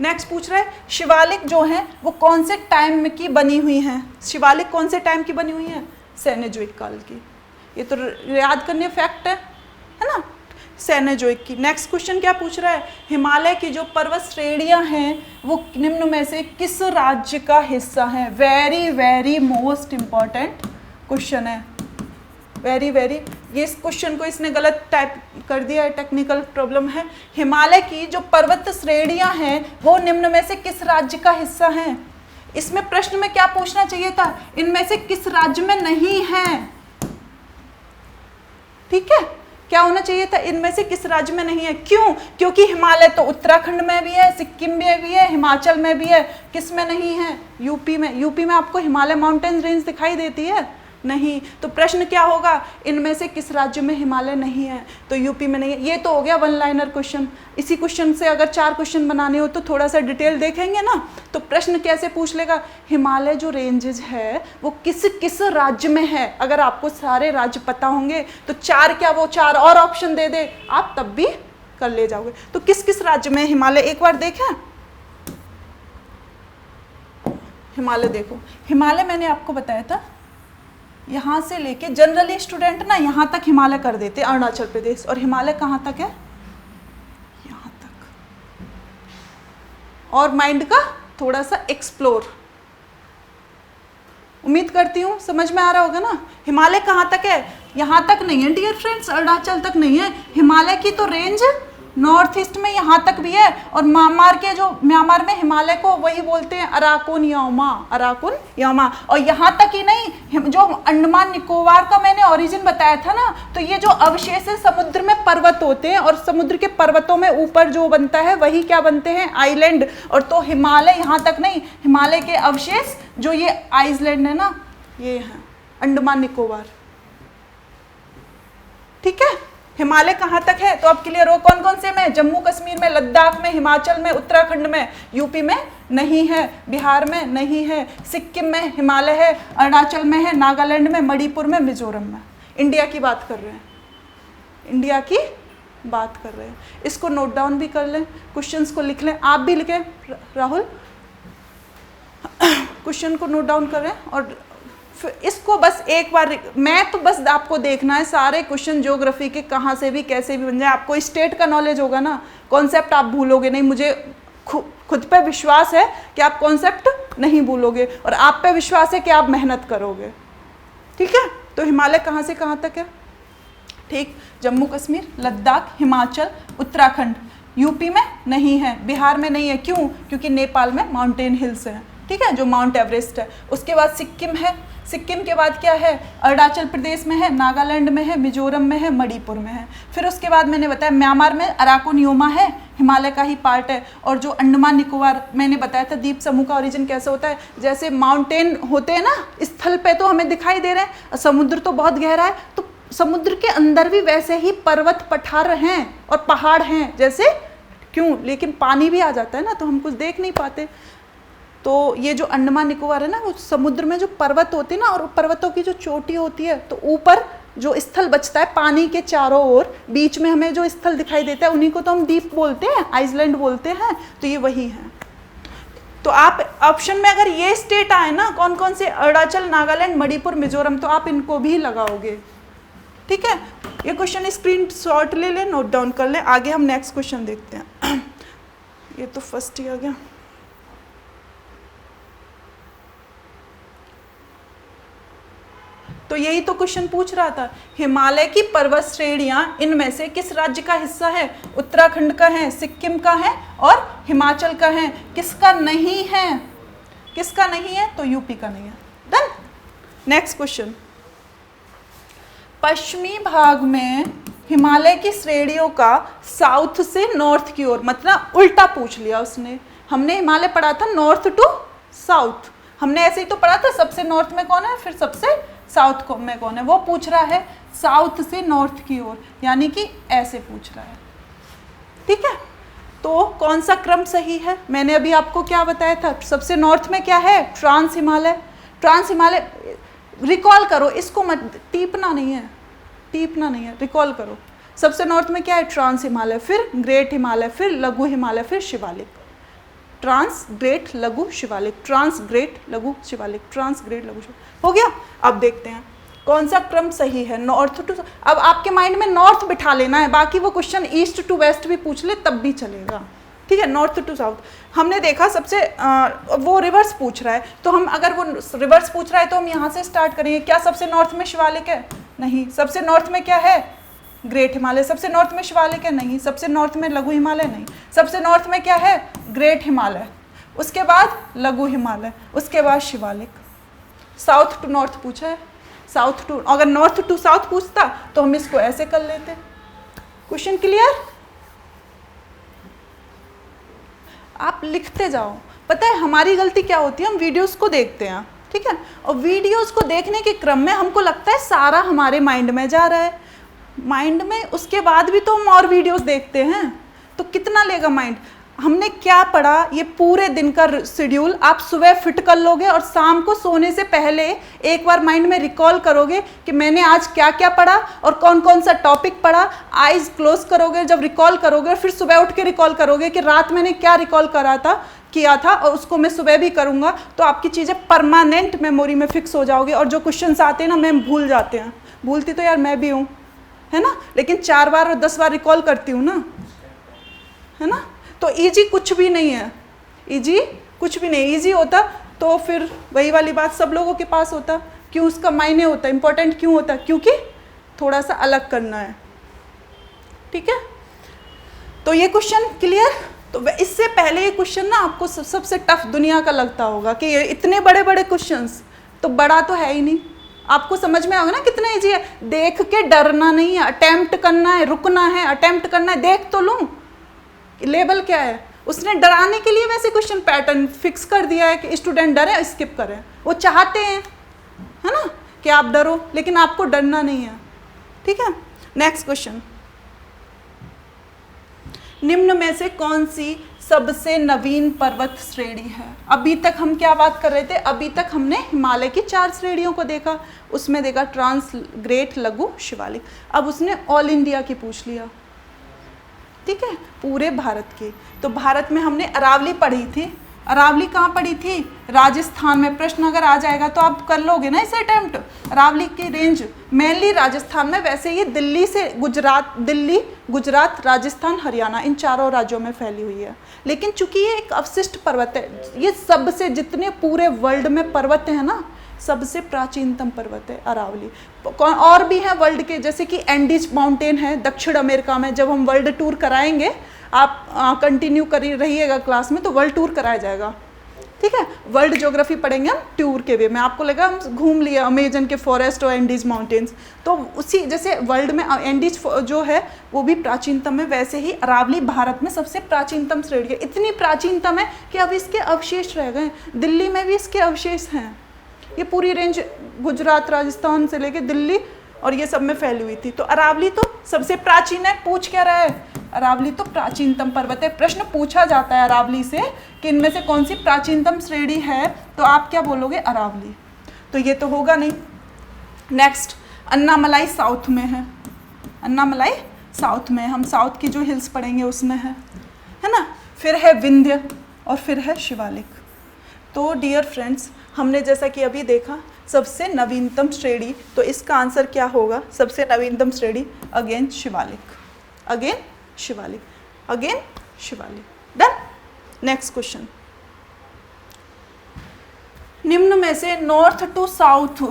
नेक्स्ट पूछ रहे हैं शिवालिक जो है वो कौन से टाइम में की बनी हुई हैं? शिवालिक कौन से टाइम की बनी हुई है? सेनेजोइक काल की। ये तो याद करने फैक्ट है ना, सेनेजोइक की। नेक्स्ट क्वेश्चन क्या पूछ रहा है? हिमालय की जो पर्वत श्रेणियां हैं वो निम्न में से किस राज्य का हिस्सा है? Very very most important question है, वेरी वेरी। ये इस क्वेश्चन को इसने गलत टाइप कर दिया है, टेक्निकल प्रॉब्लम है। हिमालय की जो पर्वत श्रेणियां हैं वो निम्न में से किस राज्य का हिस्सा हैं? इसमें प्रश्न में क्या पूछना चाहिए था? इनमें से किस राज्य में नहीं है, ठीक है। क्या होना चाहिए था? इनमें से किस राज्य में नहीं है। क्यों? क्योंकि हिमालय तो उत्तराखंड में भी है, सिक्किम में भी है, हिमाचल में भी है, किस में नहीं है? यूपी में। यूपी में आपको हिमालय माउंटेन रेंज दिखाई देती है? नहीं। तो प्रश्न क्या होगा? इनमें से किस राज्य में हिमालय नहीं है? तो यूपी में नहीं है। ये तो हो गया वन लाइनर क्वेश्चन। इसी क्वेश्चन से अगर 4 क्वेश्चन बनाने हो तो थोड़ा सा डिटेल देखेंगे ना, तो प्रश्न कैसे पूछ लेगा? हिमालय जो रेंजेस है वो किस किस राज्य में है। अगर आपको सारे राज्य पता होंगे तो 4 क्या वो 4 और ऑप्शन दे दे, आप तब भी कर ले जाओगे। तो किस किस राज्य में हिमालय एक बार देखें। हिमालय देखो, हिमालय मैंने आपको बताया था यहाँ से लेके जनरली स्टूडेंट ना यहाँ तक हिमालय कर देते, अरुणाचल प्रदेश। और हिमालय कहाँ तक है? यहाँ तक। और माइंड का थोड़ा सा एक्सप्लोर, उम्मीद करती हूँ समझ में आ रहा होगा ना। हिमालय कहाँ तक है? यहाँ तक नहीं है डियर फ्रेंड्स, अरुणाचल तक नहीं है। हिमालय की तो रेंज नॉर्थ ईस्ट में यहाँ तक भी है। और म्यांमार में हिमालय को वही बोलते हैं अराकुन यामा, अराकुन यामा। और यहाँ तक ही नहीं, जो अंडमान निकोबार का मैंने ओरिजिन बताया था ना, तो ये जो अवशेष है समुद्र में पर्वत होते हैं, और समुद्र के पर्वतों में ऊपर जो बनता है वही क्या बनते हैं? आइलैंड। और तो हिमालय यहाँ तक नहीं, हिमालय के अवशेष जो ये आइसलैंड है ना, ये है अंडमान निकोबार, ठीक है। हिमालय कहाँ तक है? तो अब क्लियर हो कौन कौन से में? जम्मू कश्मीर में, लद्दाख में, हिमाचल में, उत्तराखंड में, यूपी में नहीं है, बिहार में नहीं है, सिक्किम में हिमालय है, अरुणाचल में है, नागालैंड में, मणिपुर में, मिजोरम में। इंडिया की बात कर रहे हैं, इंडिया की बात कर रहे हैं। इसको नोट डाउन भी कर लें, क्वेश्चंस को लिख लें, आप भी लिखें राहुल, क्वेश्चन को नोट डाउन करें। और इसको बस एक बार मैप बस आपको देखना है, सारे क्वेश्चन ज्योग्राफी के कहाँ से भी कैसे भी बन जाए। आपको स्टेट का नॉलेज होगा ना, कॉन्सेप्ट आप भूलोगे नहीं। मुझे खुद पे विश्वास है कि आप कॉन्सेप्ट नहीं भूलोगे, और आप पे विश्वास है कि आप मेहनत करोगे, ठीक है। तो हिमालय कहाँ से कहाँ तक है? ठीक, जम्मू कश्मीर, लद्दाख, हिमाचल, उत्तराखंड। यूपी में नहीं है, बिहार में नहीं है। क्यों? क्योंकि नेपाल में माउंटेन हिल्स हैं, ठीक है, जो माउंट एवरेस्ट है। उसके बाद सिक्किम है, सिक्किम के बाद क्या है, अरुणाचल प्रदेश में है, नागालैंड में है, मिजोरम में है, मणिपुर में है। फिर उसके बाद मैंने बताया म्यांमार में अराकोनियोमा है, हिमालय का ही पार्ट है। और जो अंडमान निकोबार मैंने बताया था द्वीप समूह का ओरिजिन कैसे होता है, जैसे माउंटेन होते हैं ना स्थल पे तो हमें दिखाई दे रहे हैं, समुद्र तो बहुत गहरा है, तो समुद्र के अंदर भी वैसे ही पर्वत पठार हैं और पहाड़ हैं जैसे, क्यों, लेकिन पानी भी आ जाता है ना तो हम कुछ देख नहीं पाते। तो ये जो अंडमान निकोबार है ना, वो समुद्र में जो पर्वत होते हैं ना, और पर्वतों की जो चोटी होती है, तो ऊपर जो स्थल बचता है पानी के चारों ओर, बीच में हमें जो स्थल दिखाई देता है उन्हीं को तो हम द्वीप बोलते हैं, आइसलैंड बोलते हैं, तो ये वही है। तो आप ऑप्शन में अगर ये स्टेट आए ना, कौन कौन से, अरुणाचल, नागालैंड, मणिपुर, मिजोरम, तो आप इनको भी लगाओगे। ठीक है, ये क्वेश्चन स्क्रीन शॉट ले लें, नोट डाउन कर लें। आगे हम नेक्स्ट क्वेश्चन देखते हैं। ये तो फर्स्ट ही आ गया। तो यही तो क्वेश्चन पूछ रहा था, हिमालय की पर्वत श्रेणियां इनमें से किस राज्य का हिस्सा है? उत्तराखंड का है, सिक्किम का है और हिमाचल का है। किसका नहीं है? किसका नहीं है? तो यूपी का नहीं है। डन। नेक्स्ट क्वेश्चन, पश्चिमी भाग में हिमालय की श्रेणियों का साउथ से नॉर्थ की ओर, मतलब उल्टा पूछ लिया उसने। हमने हिमालय पढ़ा था नॉर्थ टू साउथ, हमने ऐसे ही तो पढ़ा था सबसे नॉर्थ में कौन है, फिर सबसे साउथ में कौन है। वो पूछ रहा है साउथ से नॉर्थ की ओर, यानी कि ऐसे पूछ रहा है। ठीक है, तो कौन सा क्रम सही है? मैंने अभी आपको क्या बताया था, सबसे नॉर्थ में क्या है, trans Himalaya. Trans Himalaya recall करो, इसको मत टीपना नहीं है, टीपना नहीं है, रिकॉल करो। सबसे नॉर्थ में क्या है, ट्रांस हिमालय, फिर ग्रेट हिमालय, फिर लघु हिमालय, फिर शिवालिक। ट्रांस, ग्रेट, लघु, शिवालिक, ट्रांस, ग्रेट, लघु, शिवालिक, ट्रांस, ग्रेट, लघु, शिवालिक। हो गया। अब देखते हैं कौन सा क्रम सही है, नॉर्थ टू। अब आपके माइंड में नॉर्थ बिठा लेना है, बाकी वो क्वेश्चन ईस्ट टू वेस्ट भी पूछ ले तब भी चलेगा। ठीक है, नॉर्थ टू साउथ हमने देखा सबसे वो रिवर्स पूछ रहा है, तो हम अगर वो रिवर्स पूछ रहा है तो हम यहाँ से स्टार्ट करेंगे। क्या सबसे नॉर्थ में शिवालिक है? नहीं। सबसे नॉर्थ में क्या है, ग्रेट हिमालय। सबसे नॉर्थ में शिवालिक है? नहीं। सबसे नॉर्थ में लघु हिमालय? नहीं। सबसे नॉर्थ में क्या है, ग्रेट हिमालय, उसके बाद लघु हिमालय, उसके बाद शिवालिक। साउथ टू नॉर्थ पूछा है, साउथ टू, अगर नॉर्थ टू साउथ पूछता तो हम इसको ऐसे कर लेते। Question clear? आप लिखते जाओ। पता है हमारी गलती क्या होती है, हम वीडियोस को देखते हैं, ठीक है, और वीडियोस को देखने के क्रम में हमको लगता है सारा हमारे माइंड में जा रहा है, माइंड में, उसके बाद भी तो हम और वीडियोस देखते हैं, तो कितना लेगा माइंड। हमने क्या पढ़ा, ये पूरे दिन का शेड्यूल आप सुबह फिट कर लोगे और शाम को सोने से पहले एक बार माइंड में रिकॉल करोगे कि मैंने आज क्या क्या पढ़ा और कौन कौन सा टॉपिक पढ़ा। आइज क्लोज करोगे, जब रिकॉल करोगे फिर सुबह उठ के रिकॉल करोगे कि रात मैंने क्या रिकॉल किया था और उसको मैं सुबह भी करूँगा, तो आपकी चीज़ें परमानेंट मेमोरी में फिक्स हो जाओगे। और जो क्वेश्चन आते हैं ना मैम भूल जाते हैं, भूलती तो यार मैं भी हूँ, है ना, लेकिन 4 बार और 10 बार रिकॉल करती हूँ ना, है ना। तो इजी कुछ भी नहीं है, इजी कुछ भी नहीं। इजी होता तो फिर वही वाली बात सब लोगों के पास होता। क्यों उसका मायने होता, इंपॉर्टेंट क्यों होता, क्योंकि थोड़ा सा अलग करना है। ठीक है, तो ये क्वेश्चन क्लियर। तो इससे पहले ये क्वेश्चन ना आपको सबसे टफ दुनिया का लगता होगा कि ये इतने बड़े बड़े क्वेश्चंस, तो बड़ा तो है ही नहीं। आपको समझ में आएगा ना कितना इजी है। देख के डरना नहीं है, अटेम्प्ट करना है, रुकना है, अटेम्प्ट करना है। देख तो लूँ लेवल क्या है, उसने डराने के लिए वैसे क्वेश्चन पैटर्न फिक्स कर दिया है कि स्टूडेंट डरे स्किप करें। वो चाहते हैं, है ना, कि आप डरो, लेकिन आपको डरना नहीं है। ठीक है, नेक्स्ट क्वेश्चन, निम्न में से कौन सी सबसे नवीन पर्वत श्रेणी है? अभी तक हम क्या बात कर रहे थे, अभी तक हमने हिमालय की 4 श्रेणियों को देखा, उसमें देखा ट्रांस, ग्रेट, लघु, शिवालिक। अब उसने ऑल इंडिया की पूछ लिया, ठीक है, पूरे भारत की। तो भारत में हमने अरावली पढ़ी थी। अरावली कहाँ पढ़ी थी, राजस्थान में। प्रश्न अगर आ जाएगा तो आप कर लोगे ना इसे अटेम्प्ट। अरावली की रेंज मेनली राजस्थान में, वैसे ये दिल्ली से गुजरात, दिल्ली, गुजरात, राजस्थान, हरियाणा, इन 4 राज्यों में फैली हुई है। लेकिन चूंकि ये एक अवशिष्ट पर्वत है, ये सबसे जितने पूरे वर्ल्ड में पर्वत है ना, सबसे प्राचीनतम पर्वत है अरावली। और भी हैं वर्ल्ड के, जैसे कि एंडीज माउंटेन है दक्षिण अमेरिका में। जब हम वर्ल्ड टूर कराएंगे, आप कंटिन्यू कर रहिएगा क्लास में, तो वर्ल्ड टूर कराया जाएगा, ठीक है। वर्ल्ड ज्योग्राफी पढ़ेंगे हम टूर के वे में, आपको लगा हम घूम लिए अमेजन के फॉरेस्ट और एंडीज माउंटेन्स, तो उसी जैसे वर्ल्ड में एंडीज जो है वो भी प्राचीनतम है, वैसे ही अरावली भारत में सबसे प्राचीनतम श्रेणी है। इतनी प्राचीनतम है कि अब इसके अवशेष रह गए, दिल्ली में भी इसके अवशेष हैं। ये पूरी रेंज गुजरात राजस्थान से लेके दिल्ली और ये सब में फैली हुई थी। तो अरावली तो सबसे प्राचीन है। पूछ क्या रहा है, अरावली तो प्राचीनतम पर्वत है। प्रश्न पूछा जाता है अरावली से कि इनमें से कौन सी प्राचीनतम श्रेणी है, तो आप क्या बोलोगे, अरावली। तो ये तो होगा नहीं। नेक्स्ट, अन्नामलाई साउथ में है, अन्नामलाई साउथ में, हम साउथ की जो हिल्स पढ़ेंगे उसमें है ना। फिर है विंध्य और फिर है शिवालिक। तो डियर फ्रेंड्स, हमने जैसा कि अभी देखा सबसे नवीनतम श्रेणी, तो इसका आंसर क्या होगा, सबसे नवीनतम श्रेणी again Shivalik, again Shivalik, again Shivalik. Done. Next question, निम्न में से नॉर्थ टू साउथ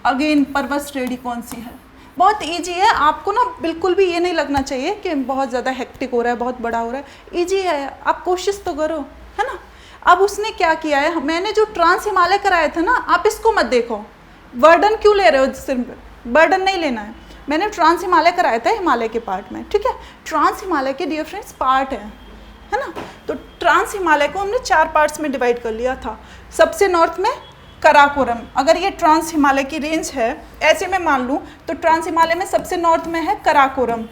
अगेन पर्वत श्रेणी कौन सी है। बहुत इजी है, आपको ना बिल्कुल भी ये नहीं लगना चाहिए कि बहुत ज़्यादा हेक्टिक हो रहा है, बहुत बड़ा हो रहा है। इजी है, आप कोशिश तो करो, है ना। अब उसने क्या किया है, मैंने जो ट्रांस हिमालय कराया था ना, आप इसको मत देखो, बर्डन क्यों ले रहे हो, सिर्फ बर्डन नहीं लेना है। मैंने ट्रांस हिमालय कराया था हिमालय के पार्ट में, ठीक है। ट्रांस हिमालय के डियर फ्रेंड्स पार्ट है ना। तो ट्रांस हिमालय को हमने 4 पार्ट्स में डिवाइड कर लिया था। सबसे नॉर्थ में कराकोरम, अगर ये ट्रांस हिमालय की रेंज है ऐसे मैं मान लूँ, तो ट्रांस हिमालय में सबसे नॉर्थ में है कराकोरम।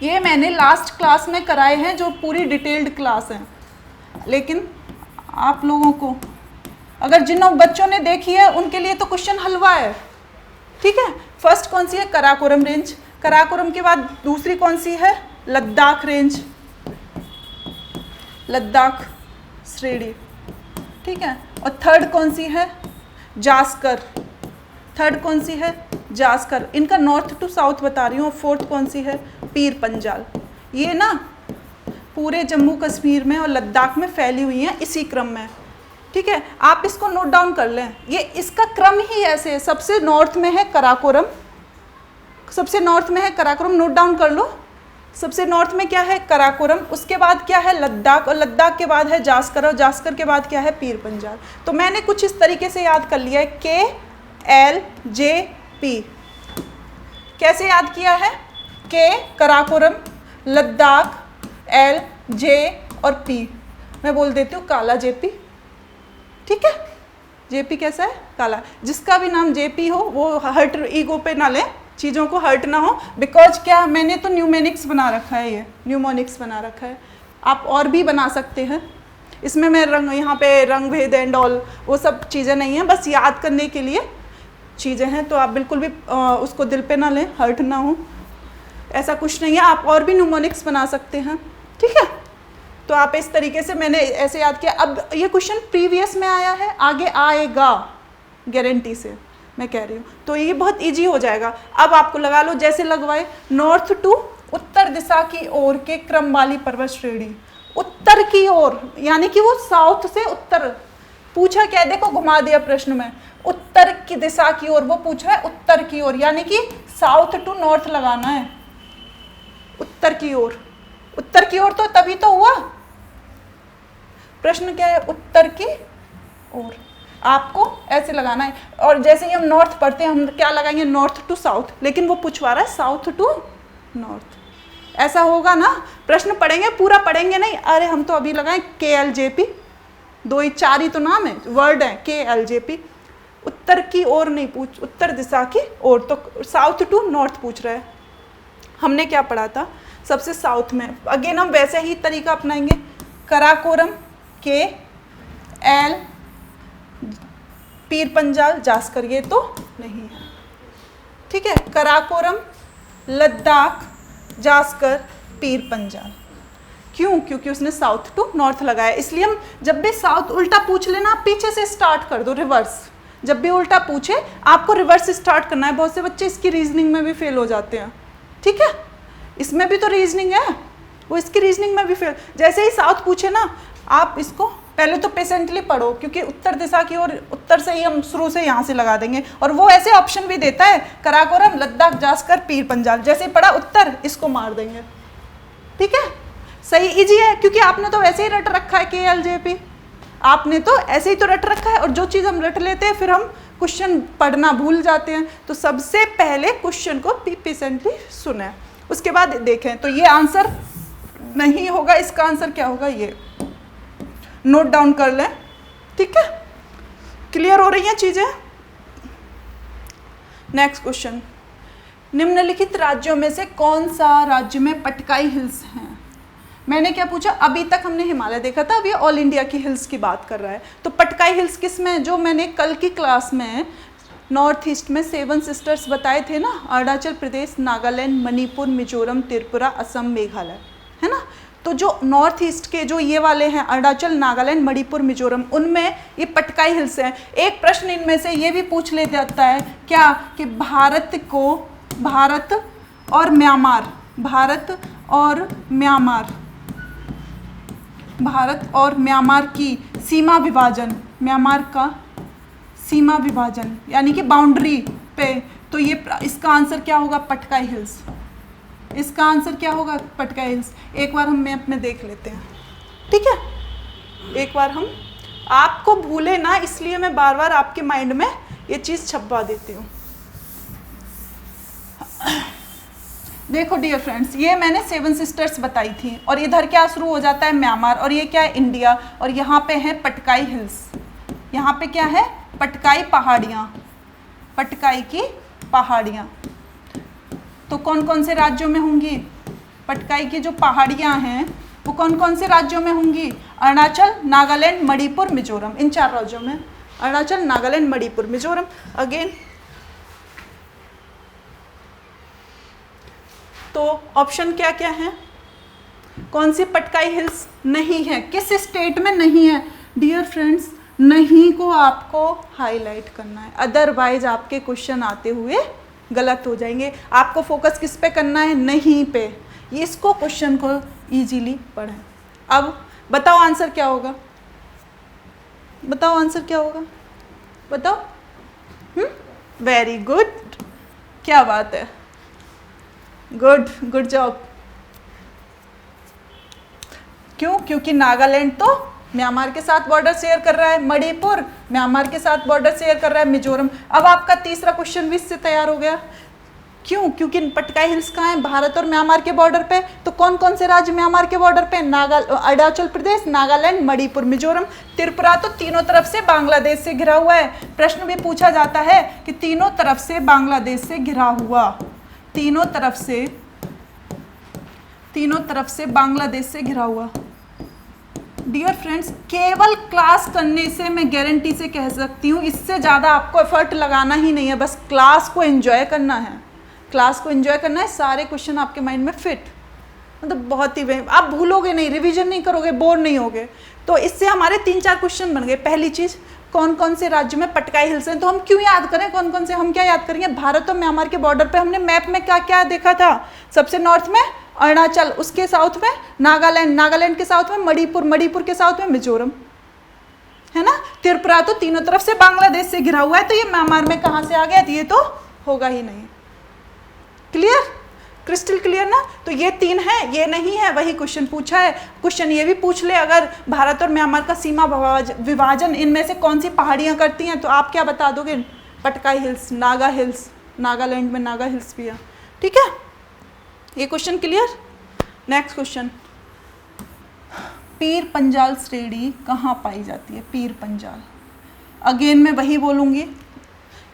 ये मैंने लास्ट क्लास में कराए हैं, जो पूरी डिटेल्ड क्लास है, लेकिन आप लोगों को अगर जिन बच्चों ने देखी है उनके लिए तो क्वेश्चन हलवा है, ठीक है। फर्स्ट कौन सी है, कराकोरम रेंज। कराकोरम के बाद दूसरी कौन सी है, लद्दाख रेंज, लद्दाख श्रेणी, ठीक है। और थर्ड कौन सी है, जास्कर, थर्ड कौन सी है, जास्कर। इनका नॉर्थ टू साउथ बता रही हूँ। फोर्थ कौन सी है, पीर पंजाल। ये ना पूरे जम्मू कश्मीर में और लद्दाख में फैली हुई हैं इसी क्रम में, ठीक है। आप इसको नोट डाउन कर लें, ये इसका क्रम ही ऐसे है। सबसे नॉर्थ में है कराकोरम, सबसे नॉर्थ में है कराकोरम, नोट डाउन कर लो। सबसे नॉर्थ में क्या है, कराकोरम, उसके बाद क्या है, लद्दाख, और लद्दाख के बाद है जास्कर, और जास्कर के बाद क्या है, पीर पंजाल। तो मैंने कुछ इस तरीके से याद कर लिया है, KLJP। कैसे याद किया है, K Karakoram, Ladakh, L J और P, मैं बोल देती हूँ काला JP, ठीक है। JP कैसा है, काला। जिसका भी नाम JP हो वो हर्ट ईगो पे ना ले, चीज़ों को हर्ट ना हो, बिकॉज क्या, मैंने तो न्यूमेनिक्स बना रखा है, ये न्यूमोनिक्स बना रखा है। आप और भी बना सकते हैं, इसमें मैं रंग, यहाँ पे रंग भेद एंड ऑल वो सब चीज़ें नहीं हैं, बस याद करने के लिए चीज़ें हैं। तो आप बिल्कुल भी उसको दिल पे ना लें, हर्ट ना हो, ऐसा कुछ नहीं है। आप और भी न्यूमोनिक्स बना सकते हैं, ठीक है। तो आप इस तरीके से, मैंने ऐसे याद किया। अब ये क्वेश्चन प्रीवियस में आया है, आगे आएगा गारंटी से, मैं कह रही हूँ। तो ये बहुत इजी हो जाएगा। अब आपको लगा लो जैसे लगवाए, नॉर्थ टू उत्तर दिशा की ओर के क्रम वाली पर्वत श्रेणी, उत्तर की ओर, यानी कि वो साउथ से उत्तर पूछा क्या है, देखो घुमा दिया प्रश्न में, उत्तर की दिशा की ओर, वो पूछा है उत्तर की ओर, यानी कि साउथ टू नॉर्थ लगाना है, उत्तर की ओर। उत्तर की ओर तो तभी तो हुआ, प्रश्न क्या है, उत्तर की ओर, आपको ऐसे लगाना है। और जैसे ही हम नॉर्थ पढ़ते हैं, हम क्या लगाएंगे, नॉर्थ टू साउथ, लेकिन वो पूछवा रहा है साउथ टू नॉर्थ, ऐसा होगा ना। प्रश्न पढ़ेंगे, पूरा पढ़ेंगे नहीं, अरे हम तो अभी लगाएं KLJP, 4 ही तो नाम है, वर्ड है, KLJP। उत्तर की ओर नहीं पूछ, उत्तर दिशा की ओर, तो साउथ टू नॉर्थ पूछ रहा है। हमने क्या पढ़ा था, सबसे साउथ में, अगेन हम वैसे ही तरीका अपनाएंगे, कराकोरम, KL, पीर पंजाल, जास्कर, ये तो नहीं है, ठीक है। कराकोरम, लद्दाख, जास्कर, पीर पंजाल। क्यों, क्योंकि उसने साउथ टू नॉर्थ लगाया। इसलिए हम जब भी साउथ उल्टा पूछ लेना, आप पीछे से स्टार्ट कर दो, रिवर्स। जब भी उल्टा पूछे आपको रिवर्स स्टार्ट करना है। बहुत से बच्चे इसकी रीजनिंग में भी फेल हो जाते हैं, ठीक है। इसमें भी तो रीजनिंग है, वो इसकी रीजनिंग में भी फेल। जैसे ही साउथ पूछे ना, आप इसको पहले तो पेशेंटली पढ़ो, क्योंकि उत्तर दिशा की ओर, उत्तर से ही हम शुरू से यहाँ से लगा देंगे। और वो ऐसे ऑप्शन भी देता है, कराकोरम, लद्दाख, जास्कर, पीर पंजाल। जैसे ही पढ़ा उत्तर, इसको मार देंगे, ठीक है। सही, इजी है, क्योंकि आपने तो वैसे ही रट रखा है KLJP। आपने तो ऐसे ही तो रट रखा है, और जो चीज़ हम रट लेते हैं फिर हम क्वेश्चन पढ़ना भूल जाते हैं। तो सबसे पहले क्वेश्चन को पेशेंटली सुने, उसके बाद देखें। तो ये आंसर नहीं होगा, इसका आंसर क्या होगा, ये नोट डाउन कर लें, ठीक है। क्लियर हो रही हैं चीजें। नेक्स्ट क्वेश्चन, निम्नलिखित राज्यों में से कौन सा राज्य में पटकाई हिल्स हैं। मैंने क्या पूछा, अभी तक हमने हिमालय देखा था, अभी ऑल इंडिया की हिल्स की बात कर रहा है। तो पटकाई हिल्स किस में, जो मैंने कल की क्लास में नॉर्थ ईस्ट में 7 सिस्टर्स बताए थे ना, अरुणाचल प्रदेश, नागालैंड, मणिपुर, मिजोरम, त्रिपुरा, असम, मेघालय, है ना। तो जो नॉर्थ ईस्ट के जो ये वाले हैं, अरुणाचल, नागालैंड, मणिपुर, मिजोरम, उनमें ये पटकाई हिल्स हैं। एक प्रश्न इनमें से ये भी पूछ ले जाता है क्या, कि भारत और म्यांमार की सीमा विभाजन, म्यांमार का सीमा विभाजन यानी कि बाउंड्री पे, तो ये इसका आंसर क्या होगा, पटकाई हिल्स। इसका आंसर क्या होगा, पटकाई हिल्स। एक बार हम मैप में देख लेते हैं, ठीक है। एक बार हम, आपको भूले ना इसलिए मैं बार बार आपके माइंड में ये चीज़ छपवा देती हूँ। देखो डियर फ्रेंड्स, ये मैंने 7 सिस्टर्स बताई थी, और इधर क्या शुरू हो जाता है, म्यांमार, और ये क्या है, इंडिया, और यहाँ पे है पटकाई हिल्स। यहाँ पे क्या है, पटकाई पहाड़ियाँ, पटकाई की पहाड़ियाँ। तो कौन कौन से राज्यों में होंगी, पटकाई की जो पहाड़ियाँ हैं वो कौन कौन से राज्यों में होंगी, अरुणाचल, नागालैंड, मणिपुर, मिजोरम, इन 4 राज्यों में, अरुणाचल, नागालैंड, मणिपुर, मिजोरम। अगेन तो ऑप्शन क्या क्या है, कौन सी पटकाई हिल्स नहीं है, किस स्टेट में नहीं है। डियर फ्रेंड्स, नहीं को आपको हाईलाइट करना है, अदरवाइज आपके क्वेश्चन आते हुए गलत हो जाएंगे। आपको फोकस किस पे करना है, नहीं पे। इसको क्वेश्चन को इजीली पढ़ें। अब बताओ आंसर क्या होगा, बताओ आंसर क्या होगा, बताओ। वेरी गुड, क्या बात है, गुड जॉब। क्यों, क्योंकि नागालैंड तो म्यांमार के साथ बॉर्डर शेयर कर रहा है, मणिपुर म्यांमार के साथ बॉर्डर शेयर कर रहा है, मिजोरम। अब आपका तीसरा क्वेश्चन भी इससे तैयार हो गया। क्यों, क्योंकि पटकाई हिल्स कहाँ है, भारत और म्यांमार के बॉर्डर पे। तो कौन कौन से राज्य म्यांमार के बॉर्डर पे, अरुणाचल प्रदेश, नागालैंड, मणिपुर, मिजोरम, त्रिपुरा तो तीनों तरफ से बांग्लादेश से घिरा हुआ है। प्रश्न भी पूछा जाता है कि तीनों तरफ से बांग्लादेश से घिरा हुआ, तीनों तरफ से बांग्लादेश से घिरा हुआ। डियर फ्रेंड्स, केवल क्लास करने से मैं गारंटी से कह सकती हूँ, इससे ज़्यादा आपको एफर्ट लगाना ही नहीं है, बस क्लास को एंजॉय करना है, क्लास को एंजॉय करना है। सारे क्वेश्चन आपके माइंड में फिट, मतलब बहुत ही, आप भूलोगे नहीं, रिवीजन नहीं करोगे, बोर नहीं होगे। तो इससे हमारे 3-4 क्वेश्चन बन गए। पहली चीज़, कौन कौन से राज्य में पटकाई हिल्स हैं, तो हम क्यों याद करें कौन कौन से, हम क्या याद करेंगे, भारत और म्यांमार के बॉर्डर पे हमने मैप में क्या क्या देखा था, सबसे नॉर्थ में अरुणाचल, उसके साउथ में नागालैंड, नागालैंड के साउथ में मणिपुर, मणिपुर के साउथ में मिजोरम, है ना। त्रिपुरा तो तीनों तरफ से बांग्लादेश से घिरा हुआ है, तो ये म्यांमार में कहाँ से आ गया, ये तो होगा ही नहीं। क्लियर, क्रिस्टल क्लियर ना। तो ये 3 है, ये नहीं है, वही क्वेश्चन पूछा है। क्वेश्चन ये भी पूछ ले, अगर भारत और म्यांमार का सीमा विभाजन इनमें से कौन सी पहाड़ियाँ करती हैं, तो आप क्या बता दोगे, पटकाई हिल्स, नागा हिल्स, नागालैंड में नागा हिल्स भी है, ठीक है। ये question clear. Next question, Pir Panjal श्रेणी कहाँ पाई जाती है, पीर पंजाल। अगेन मैं वही बोलूँगी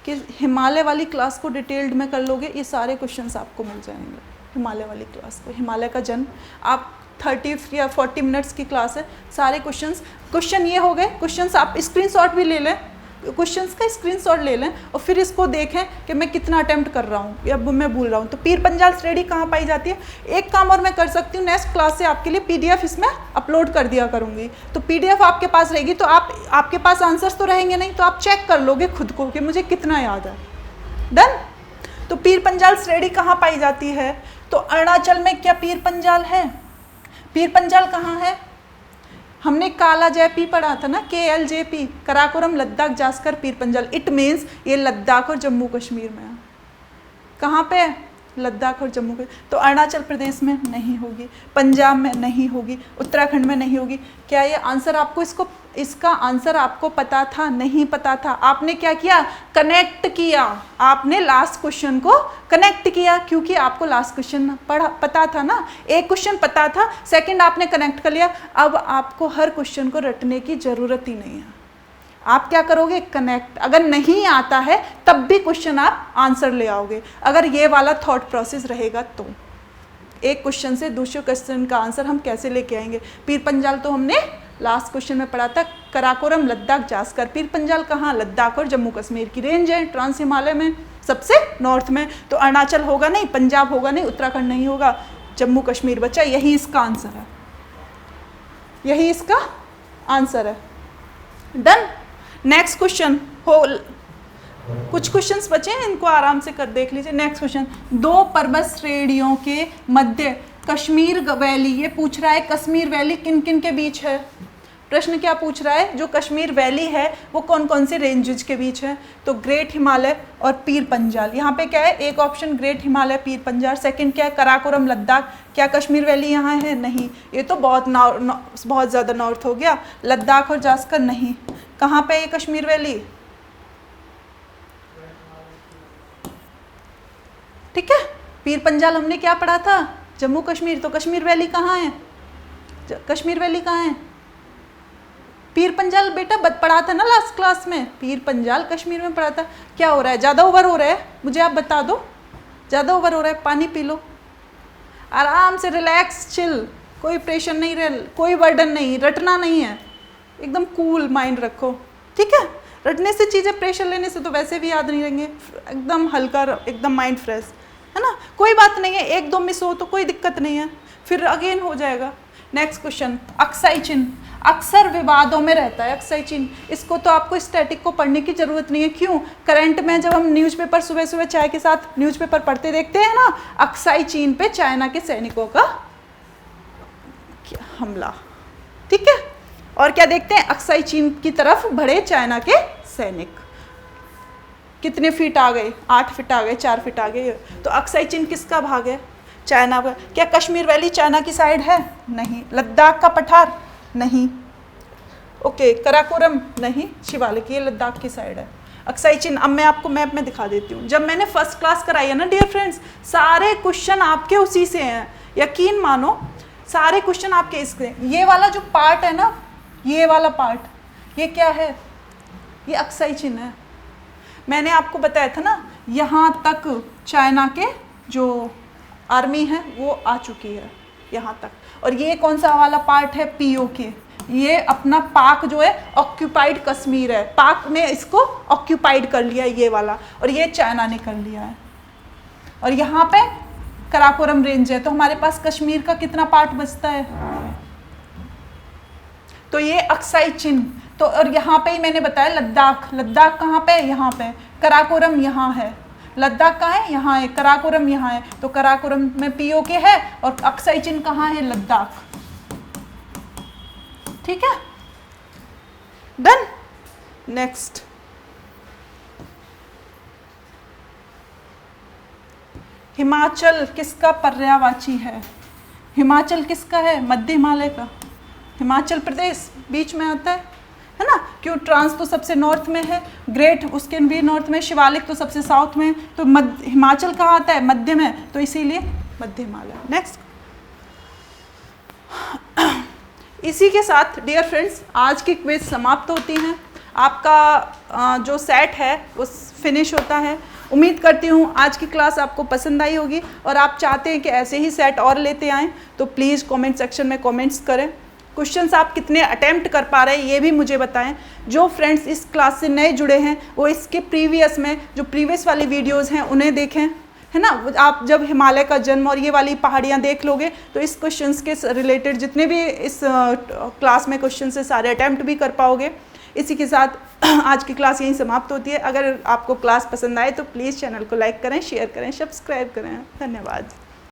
कि हिमालय वाली क्लास को डिटेल्ड में कर लोगे, ये सारे क्वेश्चंस आपको मिल जाएंगे। हिमालय वाली क्लास को, हिमालय का जन्म, आप 30 या 40 मिनट्स की क्लास है, सारे क्वेश्चन ये हो गए। क्वेश्चंस आप स्क्रीनशॉट भी ले लें, क्वेश्चंस का स्क्रीनशॉट ले लें और फिर इसको देखें कि मैं कितना अटेम्प्ट कर रहा हूँ या मैं भूल रहा हूँ। तो पीर पंजाल श्रेणी कहाँ पाई जाती है। एक काम और मैं कर सकती हूँ, नेक्स्ट क्लास से आपके लिए PDF इसमें अपलोड कर दिया करूँगी, तो PDF आपके पास रहेगी, तो आपके पास आंसर्स तो रहेंगे नहीं, तो आप चेक कर लोगे खुद को कि मुझे कितना याद है। डन। तो पीर पंजाल श्रेणी कहाँ पाई जाती है, तो अरुणाचल में क्या पीर पंजाल है। पीर पंजाल कहाँ है, हमने काला जयपी पढ़ा था ना, KLJP, Karakoram Ladakh Zanskar Pir Panjal. It means ये लद्दाख और जम्मू कश्मीर में है। कहाँ पे है, लद्दाख और जम्मू कश्मीर, तो अरुणाचल प्रदेश में नहीं होगी, पंजाब में नहीं होगी, उत्तराखंड में नहीं होगी। क्या ये आंसर आपको इसका आंसर आपको पता था? नहीं पता था। आपने क्या किया? कनेक्ट किया। आपने लास्ट क्वेश्चन को कनेक्ट किया, क्योंकि आपको लास्ट क्वेश्चन पता था ना, एक क्वेश्चन पता था, सेकंड आपने कनेक्ट कर लिया। अब आपको हर क्वेश्चन को रटने की जरूरत ही नहीं है। आप क्या करोगे? कनेक्ट। अगर नहीं आता है तब भी क्वेश्चन आप आंसर ले आओगे, अगर ये वाला थॉट प्रोसेस रहेगा तो। एक क्वेश्चन से दूसरे क्वेश्चन का आंसर हम कैसे लेके आएंगे? पीर पंजाल तो हमने लास्ट क्वेश्चन में पढ़ा था, कराकोरम, लद्दाख, जास्कर। पीर पंजाल कहाँ? लद्दाख और जम्मू कश्मीर की रेंज है, ट्रांस हिमालय में सबसे नॉर्थ में। तो अरुणाचल होगा नहीं, पंजाब होगा नहीं, उत्तराखंड नहीं होगा, जम्मू कश्मीर बचा। यही इसका आंसर है, यही इसका आंसर है। डन। नेक्स्ट क्वेश्चन हो, कुछ क्वेश्चंस बचे हैं, इनको आराम से कर देख लीजिए। नेक्स्ट क्वेश्चन, दो पर्वत श्रेणियों के मध्य कश्मीर वैली, ये पूछ रहा है कश्मीर वैली किन किन के बीच है। प्रश्न क्या पूछ रहा है? जो कश्मीर वैली है वो कौन कौन से रेंजेस के बीच है? तो ग्रेट हिमालय और पीर पंजाल। यहाँ पे क्या है? एक option great Himalaya, Pir Panjal. Second क्या है? कराकोरम, लद्दाख। क्या कश्मीर वैली यहाँ है? नहीं, ये तो बहुत ज़्यादा नॉर्थ हो गया। लद्दाख और जास्कर नहीं। कहाँ पे ये कश्मीर वैली? ठीक है। पीर पंजाल हमने क्या पढ़ा था? जम्मू कश्मीर। तो कश्मीर वैली कहाँ है? कश्मीर वैली कहाँ है? पीर पंजाल बेटा पढ़ा था ना लास्ट क्लास में, पीर पंजाल कश्मीर में पढ़ा था। क्या हो रहा है? ज़्यादा ओवर हो रहा है? मुझे आप बता दो, ज़्यादा ओवर हो रहा है? पानी पी लो, आराम से रिलैक्स, चिल, कोई प्रेशर नहीं, कोई बर्डन नहीं, रटना नहीं है, एकदम कूल माइंड रखो, ठीक है। रटने से चीज़ें, प्रेशर लेने से तो वैसे भी याद नहीं रहेंगे। एकदम हल्का, एकदम माइंड फ्रेश, है ना। कोई बात नहीं है, एक दो मिस हो तो कोई दिक्कत नहीं है, फिर अगेन हो जाएगा। नेक्स्ट क्वेश्चन, अक्साई चिन्ह अक्सर विवादों में रहता है। अक्साई चिन्ह, इसको तो आपको स्टैटिक को पढ़ने की जरूरत नहीं है। क्यों? करंट में जब हम न्यूज़पेपर सुबह सुबह चाय के साथ न्यूज़पेपर पढ़ते देखते हैं ना, अक्साई चिन्ह पे चाइना के सैनिकों का हमला, ठीक है। और क्या देखते हैं? अक्साई चिन्ह की तरफ बढ़े चाइना के सैनिक। कितने फीट आ गए? 8 फीट आ गए, 4 फीट आ गए। तो अक्साई चिन्ह किसका भाग है? चाइना का। क्या कश्मीर वैली चाइना की साइड है? नहीं। लद्दाख का पठार? नहीं। ओके। कराकोरम? नहीं, शिवालिक, ये लद्दाख की साइड है। अक्साई चिन्ह अब मैं आपको मैप में दिखा देती हूँ। जब मैंने फर्स्ट क्लास कराई है ना डियर फ्रेंड्स, सारे क्वेश्चन आपके उसी से हैं, यकीन मानो, सारे क्वेश्चन आपके इसके। ये वाला जो पार्ट है ना, ये वाला पार्ट, ये क्या है? ये अक्साई चिन्ह है। मैंने आपको बताया था ना, यहाँ तक चाइना के जो आर्मी है वो आ चुकी है यहाँ तक। और ये कौन सा वाला पार्ट है? POK। ये अपना पाक जो है, ऑक्यूपाइड कश्मीर है, पाक ने इसको ऑक्यूपाइड कर लिया है ये वाला, और ये चाइना ने कर लिया है। और यहाँ पे कराकोरम रेंज है। तो हमारे पास कश्मीर का कितना पार्ट बचता है? तो ये अक्साई चिन्ह। तो और यहाँ पे ही मैंने बताया लद्दाख। लद्दाख कहाँ पे? यहाँ पे। कराकोरम यहाँ है। लद्दाख कहाँ है? यहाँ है। कराकोरम यहाँ है। तो कराकोरम में POK है और अक्साई चिन्ह कहाँ है? लद्दाख, ठीक है। डन। नेक्स्ट, हिमाचल किसका पर्यायवाची है? हिमाचल किसका है? मध्य हिमालय का। हिमाचल प्रदेश बीच में आता है ना। क्यों? ट्रांस तो सबसे नॉर्थ में है, ग्रेट उसके भी नॉर्थ में, शिवालिक तो सबसे साउथ में, तो हिमाचल कहाँ आता है? मध्य में, तो इसीलिए मध्य हिमालय। नेक्स्ट, इसी के साथ डियर फ्रेंड्स आज की क्विज समाप्त होती हैं। आपका जो सेट है वो फिनिश होता है। उम्मीद करती हूँ आज की क्लास आपको पसंद आई होगी, और आप चाहते हैं कि ऐसे ही सेट और लेते आएँ तो प्लीज़ कमेंट सेक्शन में कमेंट्स करें। क्वेश्चंस आप कितने अटेम्प्ट कर पा रहे हैं ये भी मुझे बताएं। जो फ्रेंड्स इस क्लास से नए जुड़े हैं वो इसके प्रीवियस में जो प्रीवियस वाली वीडियोस हैं उन्हें देखें, है ना। आप जब हिमालय का जन्म और ये वाली पहाड़ियाँ देख लोगे तो इस क्वेश्चंस के रिलेटेड जितने भी इस क्लास में क्वेश्चन है सारे अटैम्प्ट भी कर पाओगे। इसी के साथ आज की क्लास यहीं समाप्त होती है। अगर आपको क्लास पसंद आए तो प्लीज़ चैनल को लाइक करें, शेयर करें, सब्सक्राइब करें। धन्यवाद।